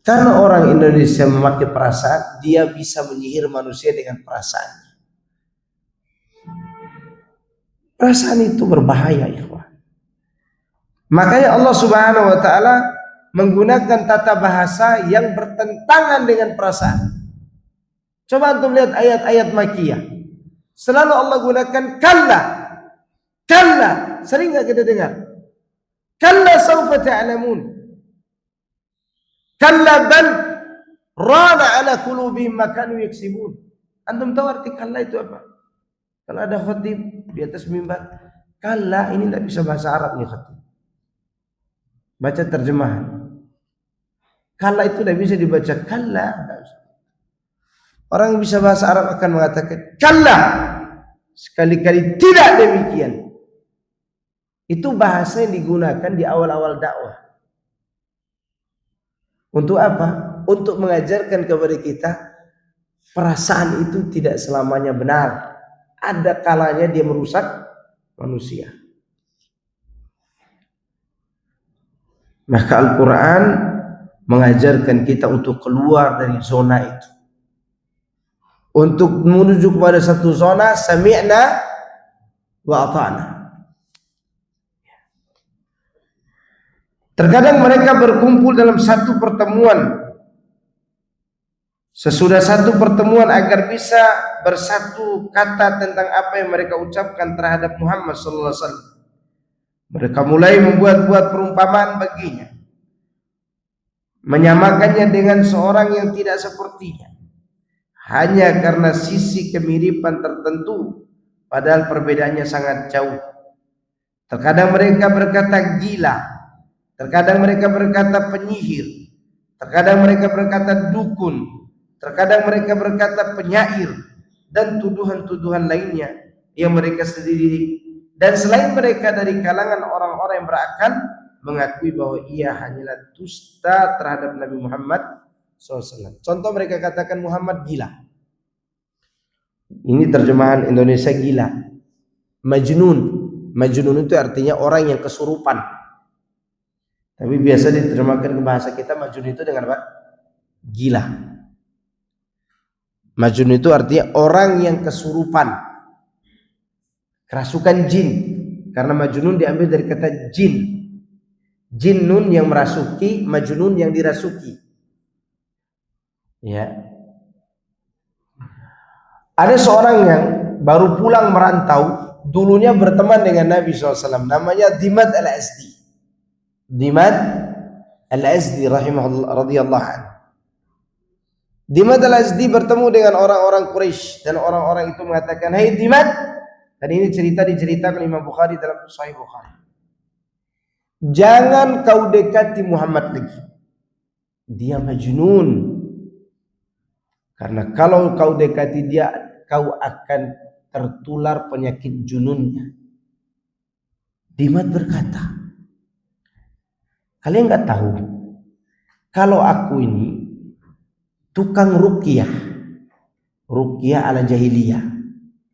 Karena orang Indonesia memakai perasaan, dia bisa menyihir manusia dengan perasaannya. Perasaan itu berbahaya, ikhwan. Makanya Allah Subhanahu wa taala menggunakan tata bahasa yang bertentangan dengan perasaan. Coba antum lihat ayat-ayat Makkiyah. Selalu Allah gunakan kalla. Sering nggak kita dengar? Kalla sawfa ta'lamun. Kalla bal rana ala qulubihim ma kanu yaksibun. Antum tahu arti kalla itu apa? Kalau ada khatib di atas mimbar, kalla ini tidak bisa bahasa Arab nih khatib. Baca terjemahan. Kalla itu tidak bisa dibaca kalla. Orang yang bisa bahasa Arab akan mengatakan kalla. Sekali-kali tidak demikian. Itu bahasa yang digunakan di awal-awal dakwah. Untuk apa? Untuk mengajarkan kepada kita perasaan itu tidak selamanya benar. Ada kalanya dia merusak manusia. Maka Al-Quran mengajarkan kita untuk keluar dari zona itu, untuk menuju kepada satu zona sami'na wa ata'na. Terkadang mereka berkumpul dalam satu pertemuan, sesudah satu pertemuan agar bisa bersatu kata tentang apa yang mereka ucapkan terhadap Muhammad sallallahu alaihi wasallam. Mereka mulai membuat-buat perumpamaan baginya, menyamakannya dengan seorang yang tidak sepertinya, hanya karena sisi kemiripan tertentu, padahal perbedaannya sangat jauh. Terkadang mereka berkata gila, terkadang mereka berkata penyihir, terkadang mereka berkata dukun, terkadang mereka berkata penyair, dan tuduhan-tuduhan lainnya yang mereka sendiri dan selain mereka dari kalangan orang-orang yang berakal mengakui bahwa ia hanyalah dusta terhadap Nabi Muhammad SAW. Contoh mereka katakan Muhammad gila. Ini terjemahan Indonesia gila. Majnun. Majnun itu artinya orang yang kesurupan. Tapi biasa diterjemahkan ke bahasa kita majnun itu dengan apa? Gila. Majnun itu artinya orang yang kesurupan. Kerasukan jin. Karena majnun diambil dari kata jin. Jinnun yang merasuki, majnun yang dirasuki. Ya. Ada seorang yang baru pulang merantau, dulunya berteman dengan Nabi SAW, namanya Dimad al-Asdi. Dimad Al-Azdi rahimahullah radhiyallahu anhu. Dimad Al-Azdi bertemu dengan orang-orang Quraisy dan orang-orang itu mengatakan, "Hai Dimad," dan ini cerita diceritakan Imam Bukhari dalam Sahih Bukhari. "Jangan kau dekati Muhammad lagi. Dia majnun. Karena kalau kau dekati dia, kau akan tertular penyakit jununnya." Dimad berkata, "Kalian nggak tahu kalau aku ini tukang ruqyah ala jahiliyah.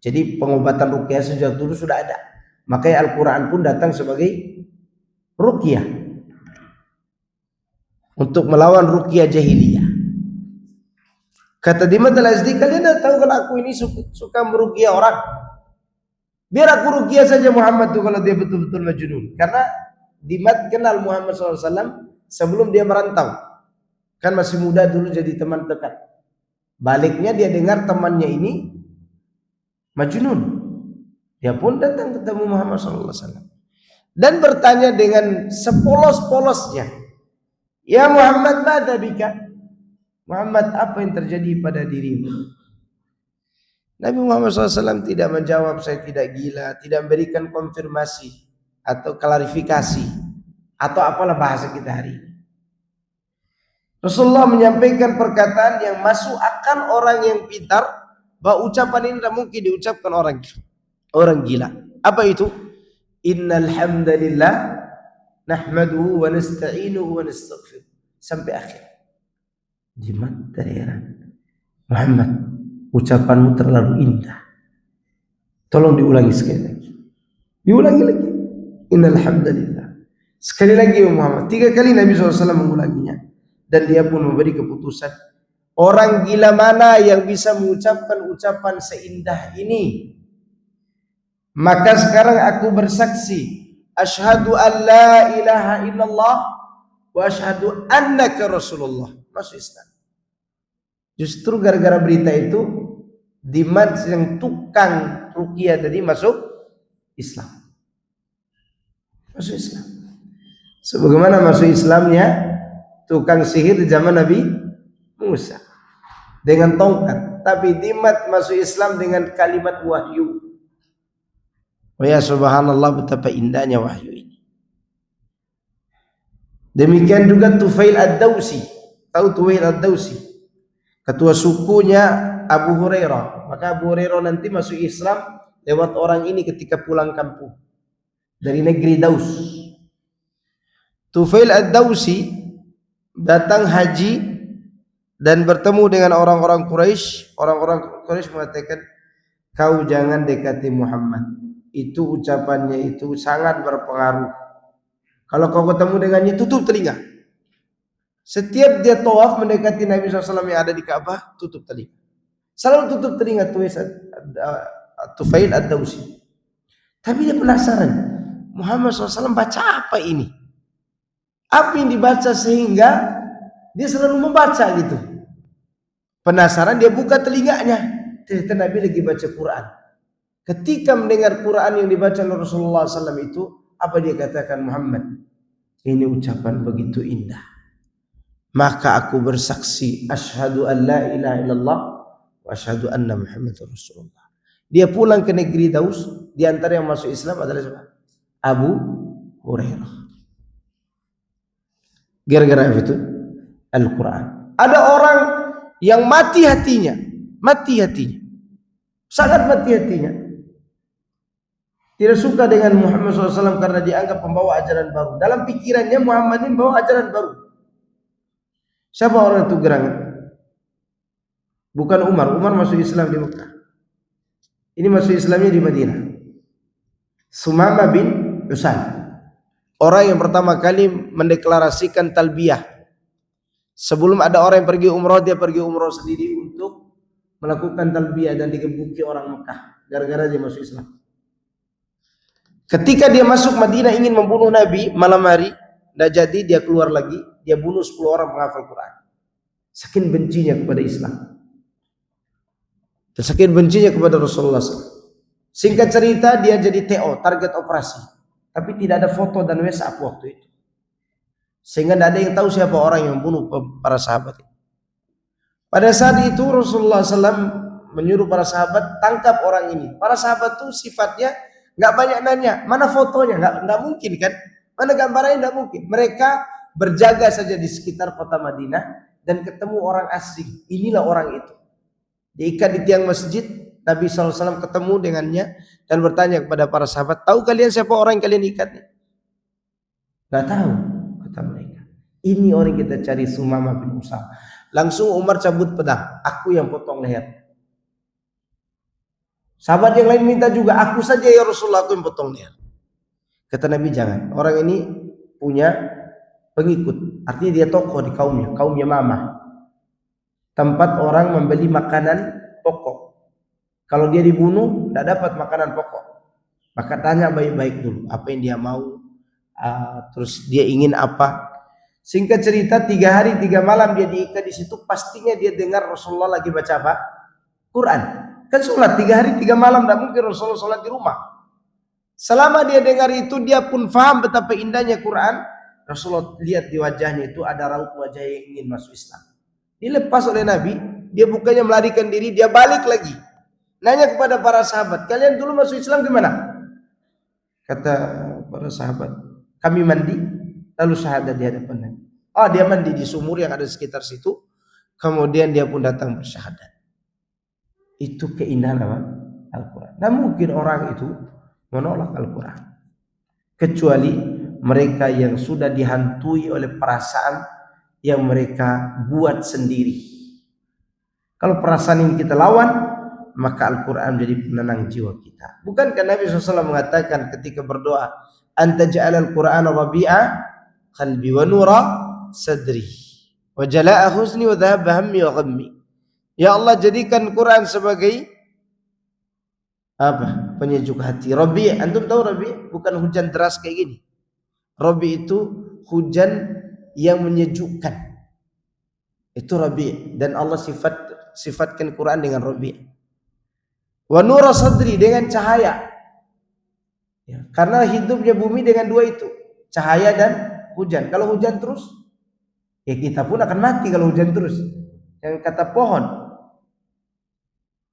Jadi pengobatan ruqyah sejak dulu sudah ada. Makanya Al-Quran pun datang sebagai ruqyah untuk melawan ruqyah jahiliyah." Kata Dimad Al-Azdi, "Kalian tidak tahu kalau aku ini suka meruqyah orang. Biar aku ruqyah saja Muhammad tuh kalau dia betul-betul majnun." Karena Dimad kenal Muhammad SAW sebelum dia merantau. Kan masih muda dulu jadi teman dekat. Baliknya dia dengar temannya ini majnun. Dia pun datang ketemu Muhammad SAW dan bertanya dengan sepolos-polosnya, "Ya Muhammad, madza bika?" Muhammad, apa yang terjadi pada dirimu? Nabi Muhammad SAW tidak menjawab, "Saya tidak gila," tidak memberikan konfirmasi atau klarifikasi atau apalah bahasa kita hari ini. Rasulullah menyampaikan perkataan yang masuk akal orang yang pintar, bahwa ucapan ini tidak mungkin diucapkan orang gila. Apa itu? "Innal hamdalillah nahmaduhu wa nasta'inuhu wa nastaghfiruh." Sampai akhir. Jimat terheran. "Muhammad, ucapanmu terlalu indah. Tolong diulangi sekali lagi." Diulangi lagi. "Innal hamdalillah." Sekali lagi Muhammad. 3 kali Nabi SAW mengulanginya. Dan dia pun memberi keputusan, orang gila mana yang bisa mengucapkan ucapan seindah ini? Maka sekarang aku bersaksi, asyhadu an la ilaha illallah wa asyhadu annaka Rasulullah. Masuk Islam. Justru gara-gara berita itu, Dimad yang tukang ruqyah tadi masuk Islam. Masuk Islam. Sebagaimana masuk Islamnya tukang sihir di zaman Nabi Musa dengan tongkat, tapi Dimad masuk Islam dengan kalimat wahyu. Oh ya subhanallah, betapa indahnya wahyu ini. Demikian juga Tufail Ad-Dawsi. Tahu Tufail Ad-Dawsi? Ketua sukunya Abu Hurairah. Maka Abu Hurairah nanti masuk Islam lewat orang ini ketika pulang kampung dari negeri Daus. Tufail Ad-Dawsi datang haji dan bertemu dengan orang-orang Quraisy. Orang-orang Quraisy mengatakan, "Kau jangan dekati Muhammad. Itu ucapannya itu sangat berpengaruh. Kalau kau ketemu dengannya, tutup telinga." Setiap dia tawaf mendekati Nabi SAW yang ada di Ka'bah, tutup telinga. Selalu tutup telinga Tufail Ad-Dawsi. Tapi dia penasaran, Muhammad SAW baca apa ini? Apa yang dibaca sehingga dia selalu membaca gitu. Penasaran, dia buka telinganya. Ternyata Nabi lagi baca Quran. Ketika mendengar Quran yang dibaca oleh Rasulullah SAW itu, apa dia katakan? "Muhammad, ini ucapan begitu indah. Maka aku bersaksi, asyhadu an la ilaha illallah wa asyhadu anna Muhammadar Rasulullah." Dia pulang ke negeri Daus. Di antara yang masuk Islam adalah siapa? Abu Hurairah. Gara-gara itu Al-Quran. Ada orang yang mati hatinya, sangat mati hatinya. Tidak suka dengan Muhammad SAW karena dianggap pembawa ajaran baru. Dalam pikirannya Muhammad ini membawa ajaran baru. Siapa orang itu gerangan? Bukan Umar. Umar masuk Islam di Mekah. Ini masuk Islamnya di Madinah. Sumamah bin Utsal. Orang yang pertama kali mendeklarasikan talbiyah. Sebelum ada orang yang pergi umroh, dia pergi umroh sendiri untuk melakukan talbiyah dan digebuki orang Mekah. Gara-gara dia masuk Islam. Ketika dia masuk Madinah ingin membunuh Nabi malam hari, tidak jadi, dia keluar lagi, dia bunuh 10 orang penghafal Quran. Saking bencinya kepada Islam. Dan saking bencinya kepada Rasulullah SAW. Singkat cerita, dia jadi TO, target operasi. Tapi tidak ada foto dan WhatsApp waktu itu. sehingga tidak ada yang tahu siapa orang yang membunuh para sahabat. Pada saat itu Rasulullah SAW menyuruh para sahabat, tangkap orang ini. Para sahabat tuh sifatnya nggak banyak nanya, mana fotonya, nggak mungkin kan, mana gambarnya, nggak mungkin. Mereka berjaga saja di sekitar kota Madinah dan ketemu orang asing. Inilah orang itu. Diikat di tiang masjid, Nabi SAW ketemu dengannya dan bertanya kepada para sahabat, tahu kalian siapa orang yang kalian ikat? Nggak tahu, kata mereka. Ini orang yang kita cari, Sumamah bin Utsal. Langsung Umar cabut pedang, aku yang potong leher. Sahabat yang lain minta juga, aku saja ya Rasulullah, aku yang potong leher. Kata Nabi, jangan. Orang ini punya pengikut, artinya dia tokoh di kaumnya Mamah. Tempat orang membeli makanan pokok. Kalau dia dibunuh, tidak dapat makanan pokok. Maka tanya baik-baik dulu, apa yang dia mau, terus dia ingin apa. Singkat cerita, 3 hari 3 malam dia diikat di situ. Pastinya dia dengar Rasulullah lagi baca apa? Quran. Kan sholat 3 hari 3 malam, tidak mungkin Rasulullah sholat di rumah. Selama dia dengar itu, dia pun faham betapa indahnya Quran. Rasulullah lihat di wajahnya itu ada raut wajah yang ingin masuk Islam. Dilepas oleh Nabi, dia bukannya melarikan diri, dia balik lagi. Nanya kepada para sahabat, kalian dulu masuk Islam gimana? Kata para sahabat, kami mandi, lalu syahadat di hadapan Nabi. Oh, dia mandi di sumur yang ada di sekitar situ. Kemudian dia pun datang bersyahadat. Itu keindahan apa? Al-Quran. Nah, mungkin orang itu menolak Al-Quran, kecuali mereka yang sudah dihantui oleh perasaan yang mereka buat sendiri. Kalau perasaan ini kita lawan, maka Al-Quran menjadi penenang jiwa kita. Bukankah Nabi SAW mengatakan ketika berdoa, anta ja'alal Qur'ana rabi'a qalbi wa nura sadri wa jala'a huzni wa dhahaba hammi wa ghammi. Ya Allah, jadikan Quran sebagai apa? Penyejuk hati. Rabi', antum tahu Rabi'? Bukan hujan deras kayak gini. Rabi' itu hujan yang menyejukkan. Itu Rabi', dan Allah sifatkan Quran dengan Rabi'. Wa nura sadri, dengan cahaya. Ya, karena hidupnya bumi dengan 2 itu, cahaya dan hujan. Kalau hujan terus, ya kita pun akan mati kalau hujan terus. Yang kata pohon.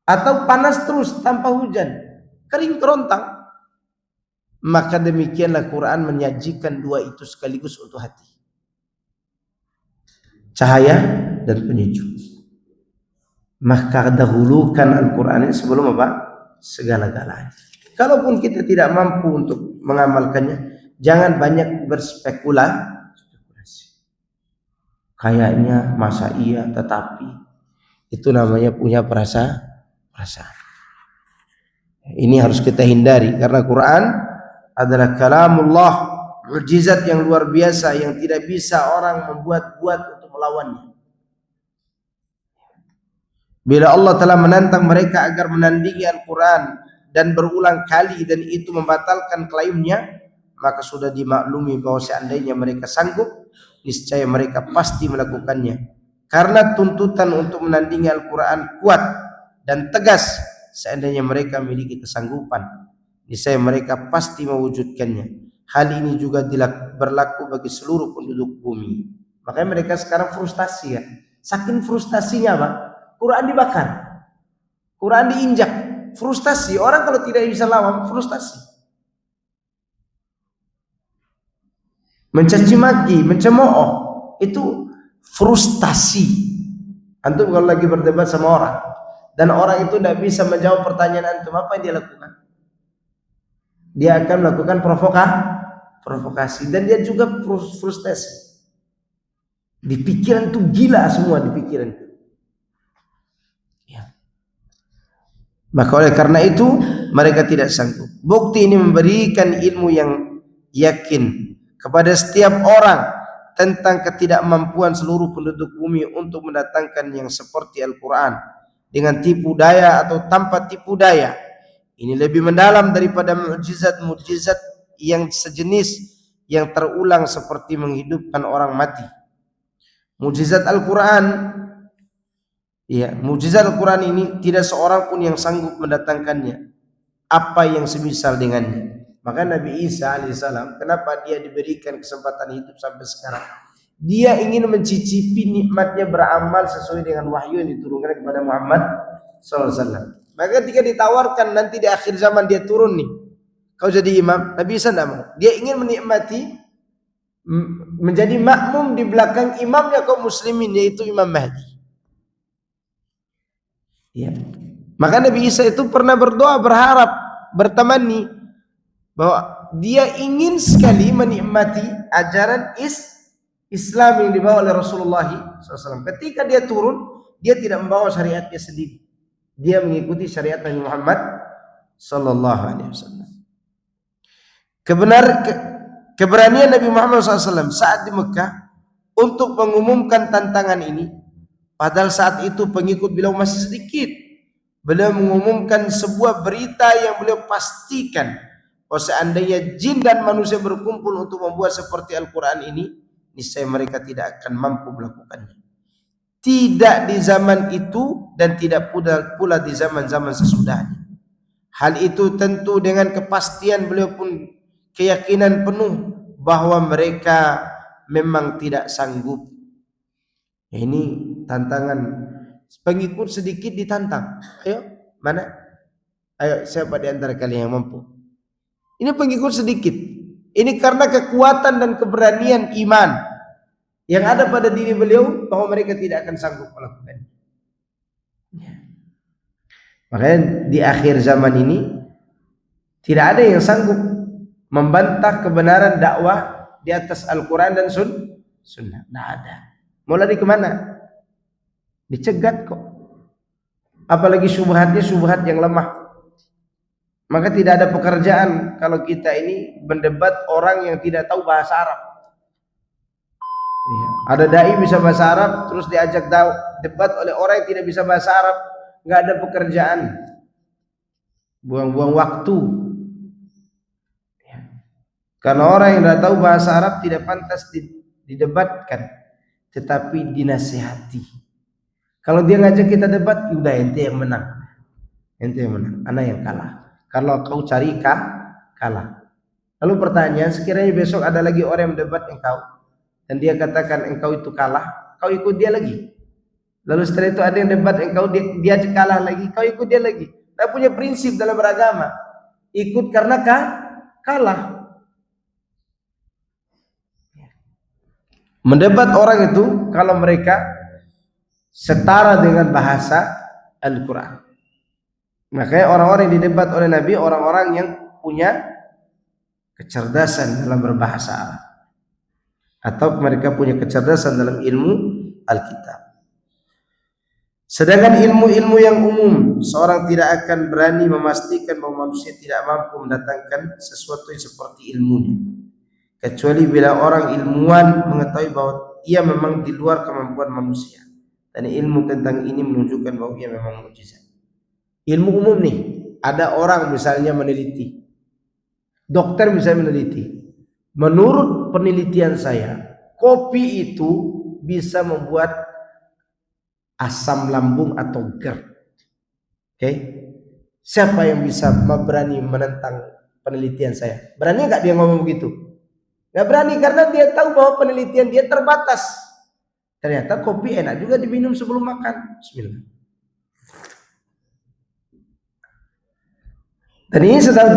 Atau panas terus tanpa hujan, kering kerontang. Maka demikianlah Quran menyajikan 2 itu sekaligus untuk hati. Cahaya dan penyejuk. Maka dahulukan Al-Quran sebelum apa? Segala-galanya. Kalaupun kita tidak mampu untuk mengamalkannya, jangan banyak berspekulasi. Kayaknya, masa iya, tetapi itu namanya punya perasaan. Ini harus kita hindari, karena Quran adalah kalamullah, mukjizat yang luar biasa yang tidak bisa orang membuat-buat untuk melawannya. Bila Allah telah menantang mereka agar menandingi Al-Quran dan berulang kali dan itu membatalkan klaimnya, maka sudah dimaklumi bahwa seandainya mereka sanggup, niscaya mereka pasti melakukannya. Karena tuntutan untuk menandingi Al-Quran kuat dan tegas. Seandainya mereka memiliki kesanggupan, niscaya mereka pasti mewujudkannya. Hal ini juga berlaku bagi seluruh penduduk bumi. Makanya mereka sekarang frustasi ya. Saking frustasinya apa? Quran dibakar, Quran diinjak. Frustasi. Orang kalau tidak bisa lawan, frustasi. Mencaci maki, mencemooh, itu frustasi. Antum kalau lagi berdebat sama orang dan orang itu tidak bisa menjawab pertanyaan antum, apa yang dia lakukan? Dia akan melakukan provokasi, dan dia juga frustasi. Di pikiran itu gila semua di pikiran itu. Ya. Maka oleh karena itu mereka tidak sanggup. Bukti ini memberikan ilmu yang yakin kepada setiap orang tentang ketidakmampuan seluruh penduduk bumi untuk mendatangkan yang seperti Al-Quran dengan tipu daya atau tanpa tipu daya. Ini lebih mendalam daripada mukjizat-mukjizat yang sejenis yang terulang seperti menghidupkan orang mati. Mukjizat Al-Quran, ya, mukjizat Al-Quran ini tidak seorang pun yang sanggup mendatangkannya, apa yang semisal dengannya. Maka Nabi Isa alaihissalam, kenapa dia diberikan kesempatan hidup sampai sekarang? Dia ingin mencicipi nikmatnya beramal sesuai dengan wahyu yang diturunkan kepada Muhammad SAW. Maka ketika ditawarkan nanti di akhir zaman dia turun nih, kau jadi imam, Nabi Isa tidak mau. Dia ingin menikmati menjadi makmum di belakang imamnya kaum muslimin, yaitu Imam Mahdi. Ya. Maka Nabi Isa itu pernah berdoa, berharap, bertamani bahwa dia ingin sekali menikmati ajaran Islam yang dibawa oleh Rasulullah SAW. Ketika dia turun, dia tidak membawa syariatnya sendiri. Dia mengikuti syariat Nabi Muhammad Sallallahu Alaihi Wasallam. Keberanian Nabi Muhammad SAW saat di Mekah untuk mengumumkan tantangan ini, padahal saat itu pengikut beliau masih sedikit. Beliau mengumumkan sebuah berita yang beliau pastikan bahwa seandainya jin dan manusia berkumpul untuk membuat seperti Al-Quran ini, niscaya mereka tidak akan mampu melakukannya. Tidak di zaman itu dan tidak pula di zaman-zaman sesudahnya. Hal itu tentu dengan kepastian beliau pun keyakinan penuh bahwa mereka memang tidak sanggup. Ini tantangan, pengikut sedikit ditantang. Ayo, mana? Ayo, siapa di antara kalian yang mampu? Ini pengikut sedikit. Ini karena kekuatan dan keberanian iman yang ada pada diri beliau bahwa mereka tidak akan sanggup melakukannya. Makanya di akhir zaman ini tidak ada yang sanggup membantah kebenaran dakwah di atas Al-Quran dan Sunnah. Tidak ada. Mau lari kemana? Dicegat kok. Apalagi syubhatnya syubhat yang lemah. Maka tidak ada pekerjaan kalau kita ini mendebat orang yang tidak tahu bahasa Arab. Ya. Ada dai bisa bahasa Arab terus diajak debat oleh orang yang tidak bisa bahasa Arab, nggak ada pekerjaan, buang-buang waktu. Ya. Karena orang yang tidak tahu bahasa Arab tidak pantas didebatkan, tetapi dinasihati. Kalau dia ngajak kita debat, udah ente yang menang, anak yang kalah. Kalau kau cari kalah. Lalu pertanyaan, sekiranya besok ada lagi orang yang mendebat engkau dan dia katakan engkau itu kalah, kau ikut dia lagi. Lalu setelah itu ada yang debat engkau, dia kalah lagi, kau ikut dia lagi. Kita punya prinsip dalam beragama, ikut karena kalah. Mendebat orang itu kalau mereka setara dengan bahasa Al-Quran. Makanya orang-orang yang didebat oleh Nabi, orang-orang yang punya kecerdasan dalam berbahasa Arab, atau mereka punya kecerdasan dalam ilmu Alkitab. Sedangkan ilmu-ilmu yang umum, seorang tidak akan berani memastikan bahwa manusia tidak mampu mendatangkan sesuatu yang seperti ilmunya, kecuali bila orang ilmuwan mengetahui bahwa ia memang di luar kemampuan manusia, dan ilmu tentang ini menunjukkan bahwa ia memang mukjizat. Ilmu umum nih, ada orang misalnya meneliti, dokter misalnya meneliti, menurut penelitian saya, kopi itu bisa membuat asam lambung atau GERD. Oke? Siapa yang bisa berani menentang penelitian saya? Berani nggak dia ngomong begitu? Nggak berani karena dia tahu bahwa penelitian dia terbatas. Ternyata kopi enak juga diminum sebelum makan. Bismillah. Dan ini saya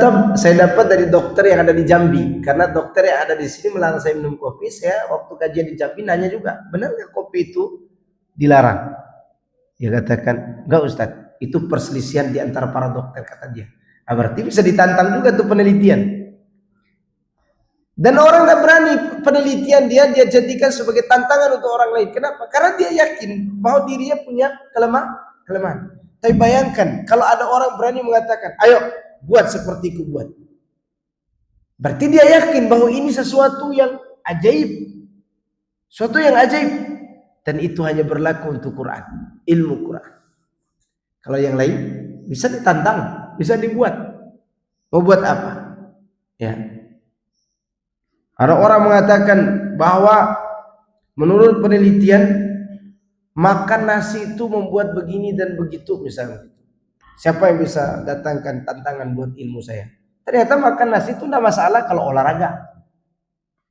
dapat dari dokter yang ada di Jambi, karena dokter yang ada di sini melarang saya minum kopi. Saya waktu kajian di Jambi nanya juga, benar nggak kopi itu dilarang? Dia katakan, enggak Ustaz, itu perselisihan di antara para dokter, kata dia. Nah, berarti bisa ditantang juga tuh penelitian. Dan orang nggak berani penelitian dia jadikan sebagai tantangan untuk orang lain. Kenapa? Karena dia yakin bahwa dirinya punya kelemahan. Tapi bayangkan kalau ada orang berani mengatakan, ayo buat seperti ku buat. Berarti dia yakin bahwa ini sesuatu yang ajaib. Sesuatu yang ajaib. Dan itu hanya berlaku untuk Quran, ilmu Quran. Kalau yang lain bisa ditantang, bisa dibuat. Mau buat apa? Ya. Ada orang mengatakan bahwa menurut penelitian makan nasi itu membuat begini dan begitu misalnya. Siapa yang bisa datangkan tantangan buat ilmu saya? Ternyata makan nasi itu tidak masalah kalau olahraga.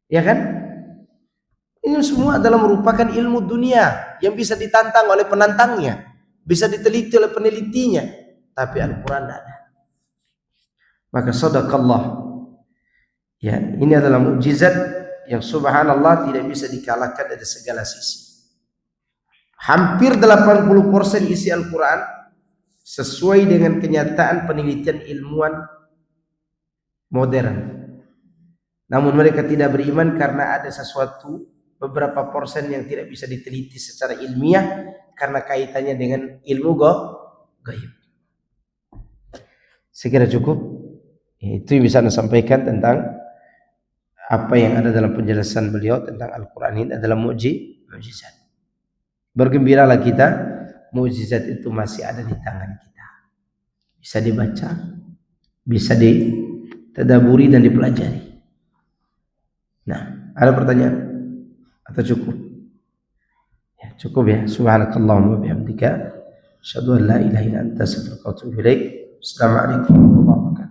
Ya kan? Ini semua adalah merupakan ilmu dunia yang bisa ditantang oleh penantangnya, bisa diteliti oleh penelitinya, tapi Al-Quran tidak ada. Maka sadaqallah. Ya, ini adalah mukjizat yang subhanallah tidak bisa dikalahkan dari segala sisi. Hampir 80% isi Al-Quran sesuai dengan kenyataan penelitian ilmuwan modern. Namun mereka tidak beriman karena ada sesuatu beberapa persen yang tidak bisa diteliti secara ilmiah karena kaitannya dengan ilmu gaib. Saya kira cukup. Itu yang bisa saya sampaikan tentang apa yang ada dalam penjelasan beliau tentang Al-Quran ini adalah mukjizat. Bergembiralah kita, mukjizat itu masih ada di tangan kita. Bisa dibaca, bisa ditadaburi dan dipelajari. Nah, ada pertanyaan? Atau cukup? Ya, cukup ya. Subhanakallahumma wa bihamdika asyhadu an la ilaha illa anta astaghfiruka wa atubu ilaik. Assalamualaikum warahmatullahi wabarakatuh.